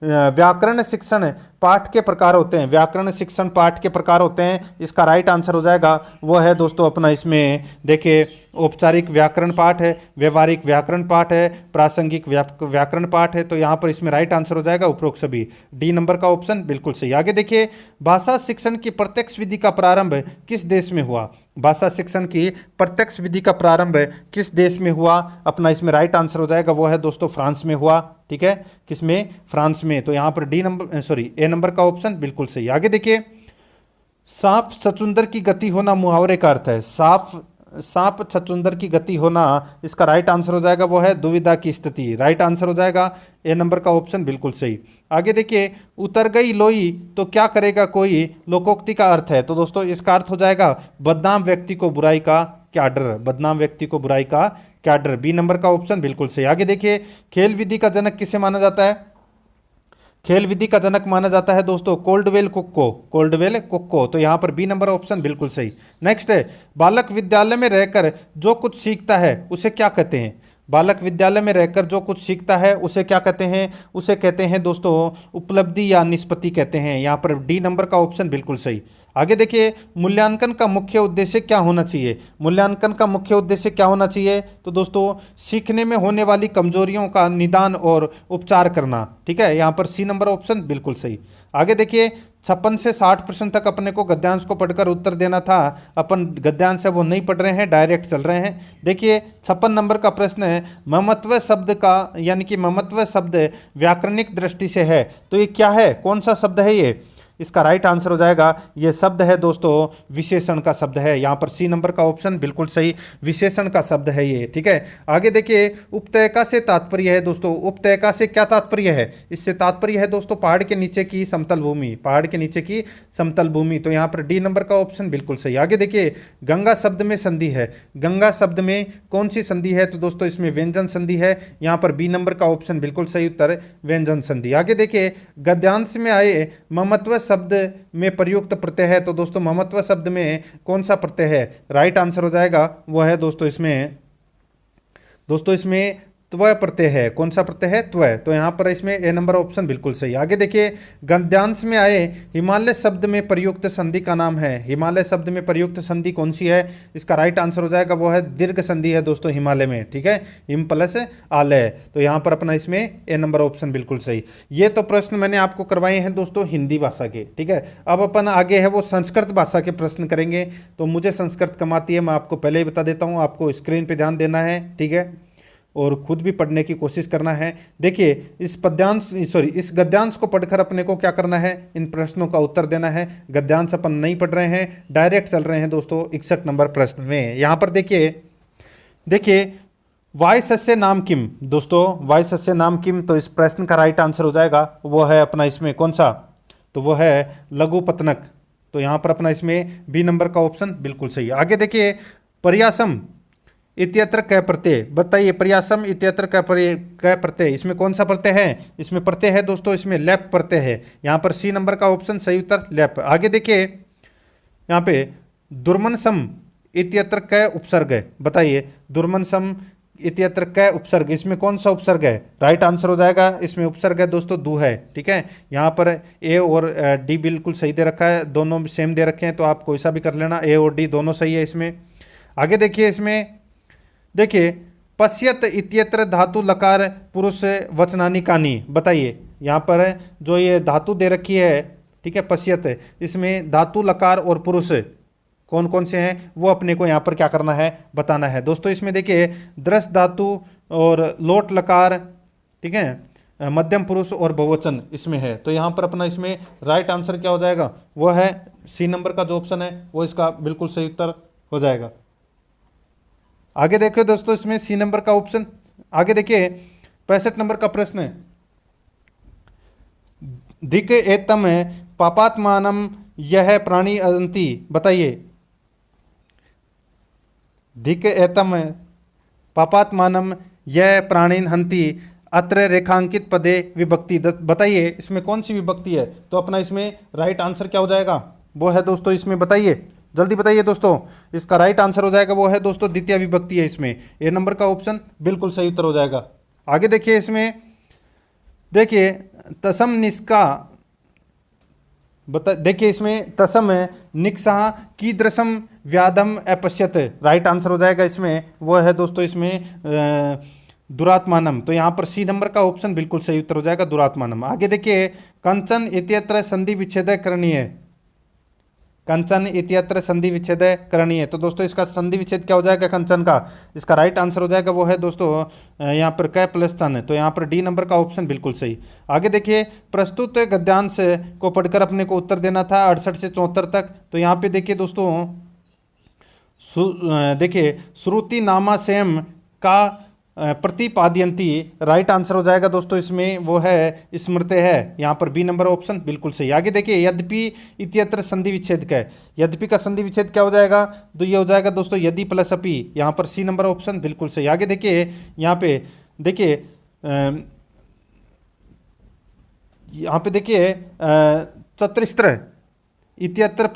व्याकरण शिक्षण पाठ के प्रकार होते हैं। व्याकरण शिक्षण पाठ के प्रकार होते हैं, इसका राइट आंसर हो जाएगा वो है दोस्तों अपना इसमें देखिए, औपचारिक व्याकरण पाठ है, व्यवहारिक व्याकरण पाठ है, प्रासंगिक व्याकरण पाठ है। तो यहाँ पर इसमें राइट आंसर हो जाएगा उपरोक्त सभी, डी नंबर का ऑप्शन बिल्कुल सही। आगे देखिए, भाषा शिक्षण की प्रत्यक्ष विधि का प्रारंभ किस देश में हुआ? भाषा शिक्षण की प्रत्यक्ष विधि का प्रारंभ किस देश में हुआ? अपना इसमें राइट आंसर हो जाएगा वो है दोस्तों फ्रांस में हुआ। ठीक है, किसमें? फ्रांस में। तो यहाँ पर डी नंबर सॉरी ए नंबर का ऑप्शन बिल्कुल सही। आगे देखिए, सांप सचुंदर की गति होना मुहावरे का अर्थ है। सांप सांप छछूंदर की गति होना, इसका राइट आंसर हो जाएगा वो है दुविधा की स्थिति। राइट आंसर हो जाएगा ए नंबर का ऑप्शन बिल्कुल सही। आगे देखिए, उतर गई लोई तो क्या करेगा कोई, लोकोक्ति का अर्थ है। तो दोस्तों इसका अर्थ हो जाएगा बदनाम व्यक्ति को बुराई का क्या डर, बदनाम व्यक्ति को बुराई का क्या डर। बी नंबर का ऑप्शन बिल्कुल सही। आगे देखिए, खेल विधि का जनक किसे माना जाता है? खेल विधि का जनक माना जाता है दोस्तों कोल्डवेल कुक को, कोल्डवेल कुक को। तो यहां पर बी नंबर ऑप्शन बिल्कुल सही। नेक्स्ट है, बालक विद्यालय में रहकर जो कुछ सीखता है उसे क्या कहते हैं? बालक विद्यालय में रहकर जो कुछ सीखता है उसे क्या कहते हैं? उसे कहते हैं दोस्तों उपलब्धि या निष्पत्ति कहते हैं। यहां पर डी नंबर का ऑप्शन बिल्कुल सही। आगे देखिए, मूल्यांकन का मुख्य उद्देश्य क्या होना चाहिए? मूल्यांकन का मुख्य उद्देश्य क्या होना चाहिए? तो दोस्तों सीखने में होने वाली कमजोरियों का निदान और उपचार करना। ठीक है, यहाँ पर सी नंबर ऑप्शन बिल्कुल सही। आगे देखिए, 56 से 60 प्रश्न तक अपने को गद्यांश को पढ़कर उत्तर देना था। अपन गद्यांश है वो नहीं पढ़ रहे हैं, डायरेक्ट चल रहे हैं। देखिए 56 नंबर का प्रश्न है, ममत्व शब्द का यानी कि ममत्व शब्द व्याकरणिक दृष्टि से है तो ये क्या है, कौन सा शब्द है ये? इसका राइट आंसर हो जाएगा ये शब्द है दोस्तों विशेषण का शब्द है। यहाँ पर सी नंबर का ऑप्शन बिल्कुल सही, विशेषण का शब्द है ये। ठीक है, आगे देखिए, उपत्यका से तात्पर्य है दोस्तों, उपत्यका से क्या तात्पर्य है? इससे तात्पर्य है दोस्तों पहाड़ के नीचे की समतल भूमि, पहाड़ के नीचे की समतल भूमि। तो यहाँ पर डी नंबर का ऑप्शन बिल्कुल सही। आगे देखिए, गंगा शब्द में संधि है, गंगा शब्द में कौन सी संधि है? तो दोस्तों इसमें व्यंजन संधि है। यहाँ पर बी नंबर का ऑप्शन बिल्कुल सही उत्तर, व्यंजन संधि। आगे देखिए, गद्यांश में आए ममत्व शब्द में प्रयुक्त प्रत्यय है तो दोस्तों ममत्व शब्द में कौन सा प्रत्यय है? राइट आंसर हो जाएगा वो है दोस्तों इसमें त्वय प्रत्यय है। कौन सा प्रत्यय है? त्वय। तो यहां पर इसमें ए नंबर ऑप्शन बिल्कुल सही। आगे देखिए, गद्यांश में आए हिमालय शब्द में प्रयुक्त संधि का नाम है। हिमालय शब्द में प्रयुक्त संधि कौन सी है? इसका राइट आंसर हो जाएगा वो है दीर्घ संधि है दोस्तों हिमालय में। ठीक है, हिम प्लस आलय। तो यहां पर अपना इसमें ए नंबर ऑप्शन बिल्कुल सही। ये तो प्रश्न मैंने आपको करवाए हैं दोस्तों हिंदी भाषा के। ठीक है, अब अपन आगे है वो संस्कृत भाषा के प्रश्न करेंगे। तो मुझे संस्कृत कम आती है, मैं आपको पहले ही बता देता हूँ, आपको स्क्रीन पर ध्यान देना है। ठीक है, और खुद भी पढ़ने की कोशिश करना है। देखिए इस गद्यांश को पढ़कर अपने को क्या करना है? इन प्रश्नों का उत्तर देना है। गद्यांश अपन नहीं पढ़ रहे हैं, डायरेक्ट चल रहे हैं दोस्तों 61 नंबर प्रश्न में। यहाँ पर देखिए वाय सस्य नाम किम, दोस्तों वाय सस्य नाम किम। तो इस प्रश्न का राइट आंसर हो जाएगा वो है अपना इसमें कौन सा? तो वो है लघु पत्तनक। तो यहाँ पर अपना इसमें बी नंबर का ऑप्शन बिल्कुल सही। आगे देखिए, पर्यासम इत्यत्र क प्रत्यय, बताइए प्रयासम इत्यत्र क प्रत्यय इसमें कौन सा प्रत्यय है? इसमें प्रत्यय है दोस्तों इसमें लेप प्रत्यय है। यहाँ पर सी नंबर का ऑप्शन सही उत्तर लेप। आगे देखिए, यहाँ पे दुर्मनसम इत्यत्र क उपसर्ग है, बताइए दुर्मनसम इत्यत्र क उपसर्ग इसमें कौन सा उपसर्ग है? राइट आंसर हो जाएगा इसमें उपसर्ग है दोस्तों दू है। ठीक है, यहाँ पर ए और डी बिल्कुल सही दे रखा है, दोनों सेम दे रखे हैं तो आप कोई सा भी कर लेना, ए और डी दोनों सही है इसमें। आगे देखिए, इसमें देखिए पश्यत इत्यत्र धातु लकार पुरुष वचनानी कानी, बताइए यहाँ पर जो ये धातु दे रखी है, ठीक है पश्यत, इसमें धातु लकार और पुरुष कौन कौन से हैं वो अपने को यहाँ पर क्या करना है? बताना है दोस्तों। इसमें देखिए दृश धातु और लोट लकार, ठीक है मध्यम पुरुष और बहुवचन इसमें है। तो यहाँ पर अपना इसमें राइट आंसर क्या हो जाएगा? वो है सी नंबर का जो ऑप्शन है वो इसका बिल्कुल सही उत्तर हो जाएगा। आगे देखिए दोस्तों, इसमें सी नंबर का ऑप्शन। आगे देखिए 65 नंबर का प्रश्न है, दिक एतम पापात्मानम यह प्राणी अंति, बताइए दिक एतम पापात्मानम यह प्राणीन हंति अत्र रेखांकित पदे विभक्ति, बताइए इसमें कौन सी विभक्ति है? तो अपना इसमें राइट आंसर क्या हो जाएगा? वो है दोस्तों इसमें बताइए, जल्दी बताइए दोस्तों। इसका राइट आंसर हो जाएगा वो है दोस्तों द्वितीय विभक्ति है इसमें, ए नंबर का ऑप्शन बिल्कुल सही उत्तर हो जाएगा। आगे देखिए, इसमें देखिए तसम निष्का, देखिए इसमें तसम निक्सा कीदृशम व्याधम अपश्यत, राइट आंसर हो जाएगा इसमें वो है दोस्तों इसमें दुरात्मानम। तो यहाँ पर सी नंबर का ऑप्शन बिल्कुल सही उत्तर हो जाएगा दुरात्मानम। आगे देखिए, कंचन इत्यत्र संधि विच्छेद करणीय, कंचन इत्यत्र संधि विच्छेद करणीय। तो दोस्तों इसका संधि विच्छेद क्या हो जाएगा कंचन का? इसका राइट आंसर हो जाएगा वो है दोस्तों यहाँ पर क प्लस तन, तो यहाँ पर डी नंबर का ऑप्शन बिल्कुल सही। आगे देखिए, प्रस्तुत गद्यांश को पढ़कर अपने को उत्तर देना था 68 से 74 तक। तो यहाँ पे देखिए दोस्तों, देखिए श्रुति नामा सेम का प्रतिपाद्यंती, राइट आंसर हो जाएगा दोस्तों इसमें वो है स्मृते है, यहाँ पर बी नंबर ऑप्शन बिल्कुल सही। आगे देखिए, यद्यपि इत्यत्र संधि विच्छेद का है, यद्यपि का संधि विच्छेद क्या हो जाएगा? तो ये हो जाएगा दोस्तों यदि प्लस अपि, यहाँ पर सी नंबर ऑप्शन बिल्कुल सही। आगे देखिए, यहाँ पे देखिए चतुस्त्र इत्यत्र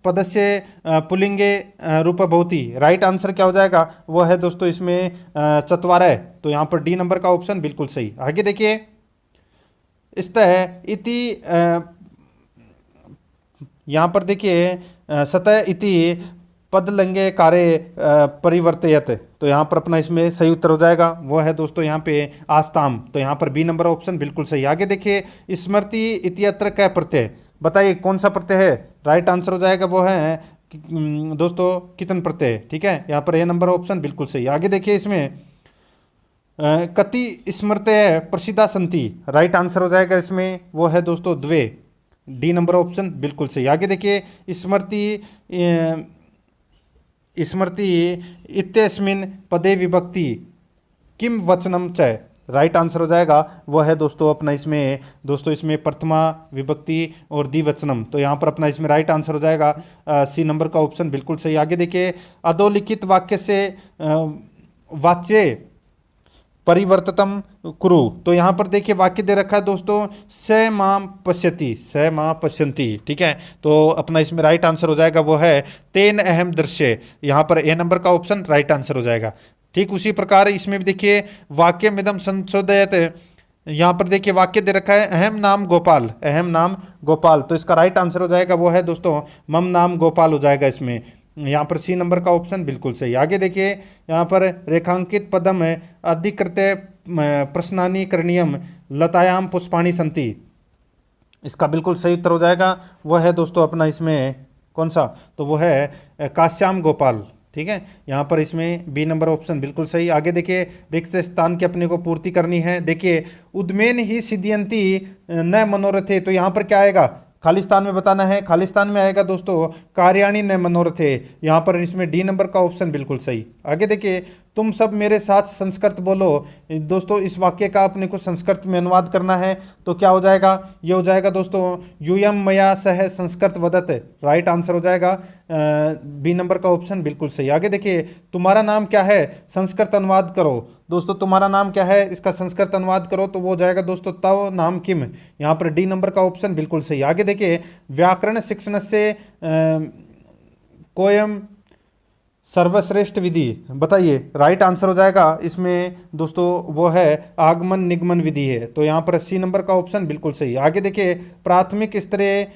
पदस्य पुल्लिंगे रूप भवति, राइट आंसर क्या हो जाएगा? वो है दोस्तों इसमें चत्वारः, तो यहाँ पर डी नंबर का ऑप्शन बिल्कुल सही। आगे देखिए, स्तः इति, यहाँ पर देखिए सतः इति पदलंगे कार्य परिवर्तयत, तो यहाँ पर अपना इसमें सही उत्तर हो जाएगा वो है दोस्तों यहाँ पे आस्ताम, तो यहाँ पर बी नंबर ऑप्शन बिल्कुल सही। आगे देखिए, स्मृति इत्यत्र क प्रत्यय, बताइए कौन सा प्रत्यय है? राइट आंसर हो जाएगा वो है दोस्तों कितन प्रत्यय, ठीक है, यहाँ पर ए नंबर ऑप्शन बिल्कुल सही। आगे देखिए, इसमें कति स्मृतय प्रसिद्धा संति, राइट आंसर हो जाएगा इसमें वो है दोस्तों द्वे, डी नंबर ऑप्शन बिल्कुल सही। आगे देखिए, स्मृति इत्यस्मिन् पदे विभक्ति किम वचनम च, राइट आंसर हो जाएगा वह है दोस्तों अपना इसमें दोस्तों इसमें प्रथमा विभक्ति और द्विवचनम, तो यहाँ पर अपना इसमें राइट आंसर हो जाएगा सी नंबर का ऑप्शन बिल्कुल सही। आगे देखिए, अधोलिखित वाक्य से वाच्य परिवर्ततम कुरु, तो यहाँ पर देखिए वाक्य दे रखा है दोस्तों स मां पश्यति, स मां पश्यन्ति, ठीक है, तो अपना इसमें राइट आंसर हो जाएगा वो है तेन अहम दृश्य, यहाँ पर ए नंबर का ऑप्शन राइट आंसर हो जाएगा। ठीक उसी प्रकार इसमें भी देखिए वाक्य मिदम संशोधयत, यहाँ पर देखिए वाक्य दे रखा है अहम नाम गोपाल, अहम नाम गोपाल, तो इसका राइट आंसर हो जाएगा वो है दोस्तों मम नाम गोपाल हो जाएगा इसमें, यहाँ पर सी नंबर का ऑप्शन बिल्कुल सही। आगे देखिए, यहाँ पर रेखांकित पदम है अधिकृत प्रश्नानि करणीयम लतायाम पुष्पाणि संति, इसका बिल्कुल सही उत्तर हो जाएगा वह है दोस्तों अपना इसमें कौन सा? तो वो है काश्याम गोपाल, ठीक है, यहाँ पर इसमें बी नंबर ऑप्शन बिल्कुल सही। आगे देखिए, रिक्त स्थान की अपने को पूर्ति करनी है। देखिए, उद्मेन ही सिद्धियंती न मनोरथे, तो यहाँ पर क्या आएगा? खालिस्तान में बताना है, खालिस्तान में आएगा दोस्तों कार्याणी न मनोरथे, यहाँ पर इसमें डी नंबर का ऑप्शन बिल्कुल सही। आगे देखिए, तुम सब मेरे साथ संस्कृत बोलो, दोस्तों इस वाक्य का अपने को संस्कृत में अनुवाद करना है, तो क्या हो जाएगा? ये हो जाएगा दोस्तों यूयम मया सह संस्कृत वदत, राइट आंसर हो जाएगा बी नंबर का ऑप्शन बिल्कुल सही। आगे देखिए, तुम्हारा नाम क्या है? संस्कृत अनुवाद करो, दोस्तों तुम्हारा नाम क्या है इसका संस्कृत अनुवाद करो, तो वो जाएगा दोस्तों तव नाम किम, यहाँ पर डी नंबर का ऑप्शन बिल्कुल सही। आगे देखिए, व्याकरण शिक्षण से कोयम सर्वश्रेष्ठ विधि, बताइए राइट आंसर हो जाएगा इसमें दोस्तों वो है आगमन निगमन विधि है, तो यहाँ पर सी नंबर का ऑप्शन बिल्कुल सही। आगे देखिए, प्राथमिक स्तरीय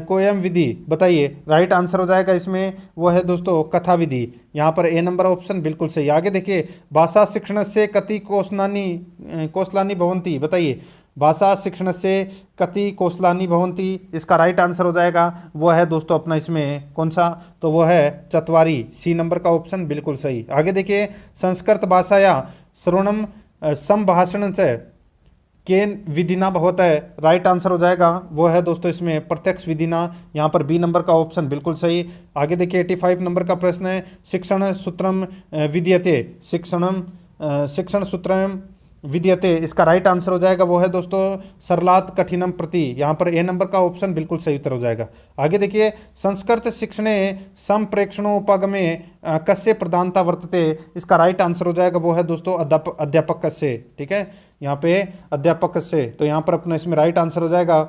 कोयम विधि, बताइए राइट आंसर हो जाएगा इसमें वो है दोस्तों कथा विधि, यहाँ पर ए नंबर ऑप्शन बिल्कुल सही। आगे देखिए, भाषा शिक्षण से कति कौशलानी भवंती, बताइए भाषा शिक्षण से कति कौशलानी भवंती, इसका राइट आंसर हो जाएगा वो है दोस्तों अपना इसमें कौन सा? तो वो है चत्वारी, सी नंबर का ऑप्शन बिल्कुल सही। आगे देखिए, संस्कृत भाषाया श्रवणम संभाषण से केन विधिना होता है, राइट आंसर हो जाएगा वो है दोस्तों इसमें प्रत्यक्ष विधिना, यहाँ पर बी नंबर का ऑप्शन बिल्कुल सही। आगे देखिए, 85 नंबर का प्रश्न है, शिक्षण सूत्रम विद्यते, शिक्षण सूत्रम विद्यते, इसका राइट आंसर हो जाएगा वो है दोस्तों सरलात कठिनम प्रति, यहाँ पर ए नंबर का ऑप्शन बिल्कुल सही उत्तर हो जाएगा। आगे देखिए, संस्कृत शिक्षणे संप्रेक्षणोपगमे कस्य प्रधानता वर्तते, इसका राइट आंसर हो जाएगा वो है दोस्तों अध्यापक कस्य, ठीक है, यहाँ पे अध्यापक कस्य, तो यहाँ पर अपना इसमें राइट आंसर हो जाएगा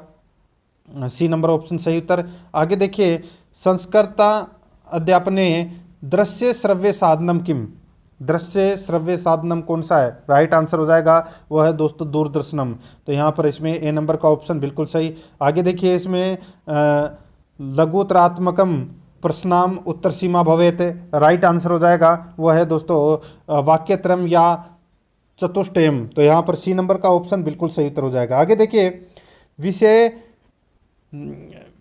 सी नंबर ऑप्शन सही उत्तर। आगे देखिए, संस्कृत अध्यापने दृश्य श्रव्य साधनम किम, दृश्य श्रव्य साधनम कौन सा है? राइट आंसर हो जाएगा वह है दोस्तों दूरदर्शनम, तो यहाँ पर इसमें ए नंबर का ऑप्शन बिल्कुल सही। आगे देखिए, इसमें लघुतरात्मकम प्रश्नाम उत्तर सीमा भवेत, राइट आंसर हो जाएगा वह है दोस्तों वाक्यत्रयम या चतुष्टयम, तो यहाँ पर सी नंबर का ऑप्शन बिल्कुल सही उत्तर हो जाएगा। आगे देखिए,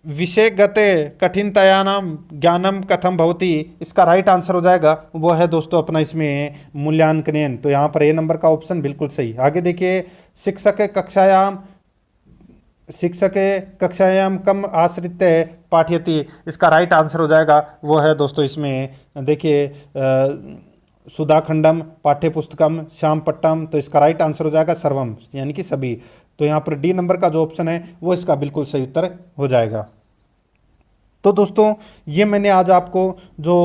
विषयगत कठिनतयानां ज्ञानम कथम भवति, इसका राइट आंसर हो जाएगा वो है दोस्तों अपना इसमें मूल्यांकन। तो यहाँ पर ए नंबर का ऑप्शन बिल्कुल सही। आगे देखिए, शिक्षक कक्षायाम कम आश्रित पाठयति, इसका राइट आंसर हो जाएगा वो है दोस्तों इसमें देखिए सुधाखंडम पाठ्य पुस्तकम श्याम पट्टम। तो इसका राइट आंसर हो जाएगा सर्वम, यानी कि सभी। तो यहाँ पर डी नंबर का जो ऑप्शन है वो इसका बिल्कुल सही उत्तर हो जाएगा। तो दोस्तों ये मैंने आज आपको जो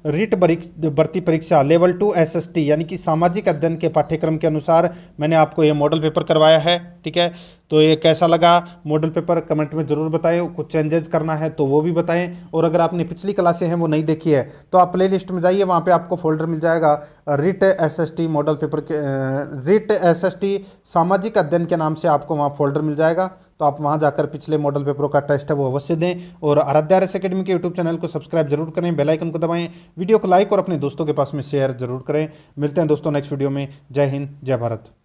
रीट भर्ती परीक्षा लेवल 2 एसएसटी यानी कि सामाजिक अध्ययन के पाठ्यक्रम के अनुसार मैंने आपको ये मॉडल पेपर करवाया है, ठीक है। तो ये कैसा लगा मॉडल पेपर कमेंट में ज़रूर बताएं, कुछ चेंजेस करना है तो वो भी बताएं। और अगर आपने पिछली क्लासें हैं वो नहीं देखी है तो आप प्ले लिस्ट में जाइए, वहाँ पे आपको फोल्डर मिल जाएगा रीट एसएसटी मॉडल पेपर के रीट एसएसटी सामाजिक अध्ययन के नाम से आपको वहाँ फोल्डर मिल जाएगा। तो आप वहां जाकर पिछले मॉडल पेपरों का टेस्ट है वो अवश्य दें। और आराध्या RS एकेडमी के यूट्यूब चैनल को सब्सक्राइब जरूर करें, बेल आइकन को दबाएं, वीडियो को लाइक और अपने दोस्तों के पास में शेयर जरूर करें। मिलते हैं दोस्तों नेक्स्ट वीडियो में। जय हिंद, जय भारत।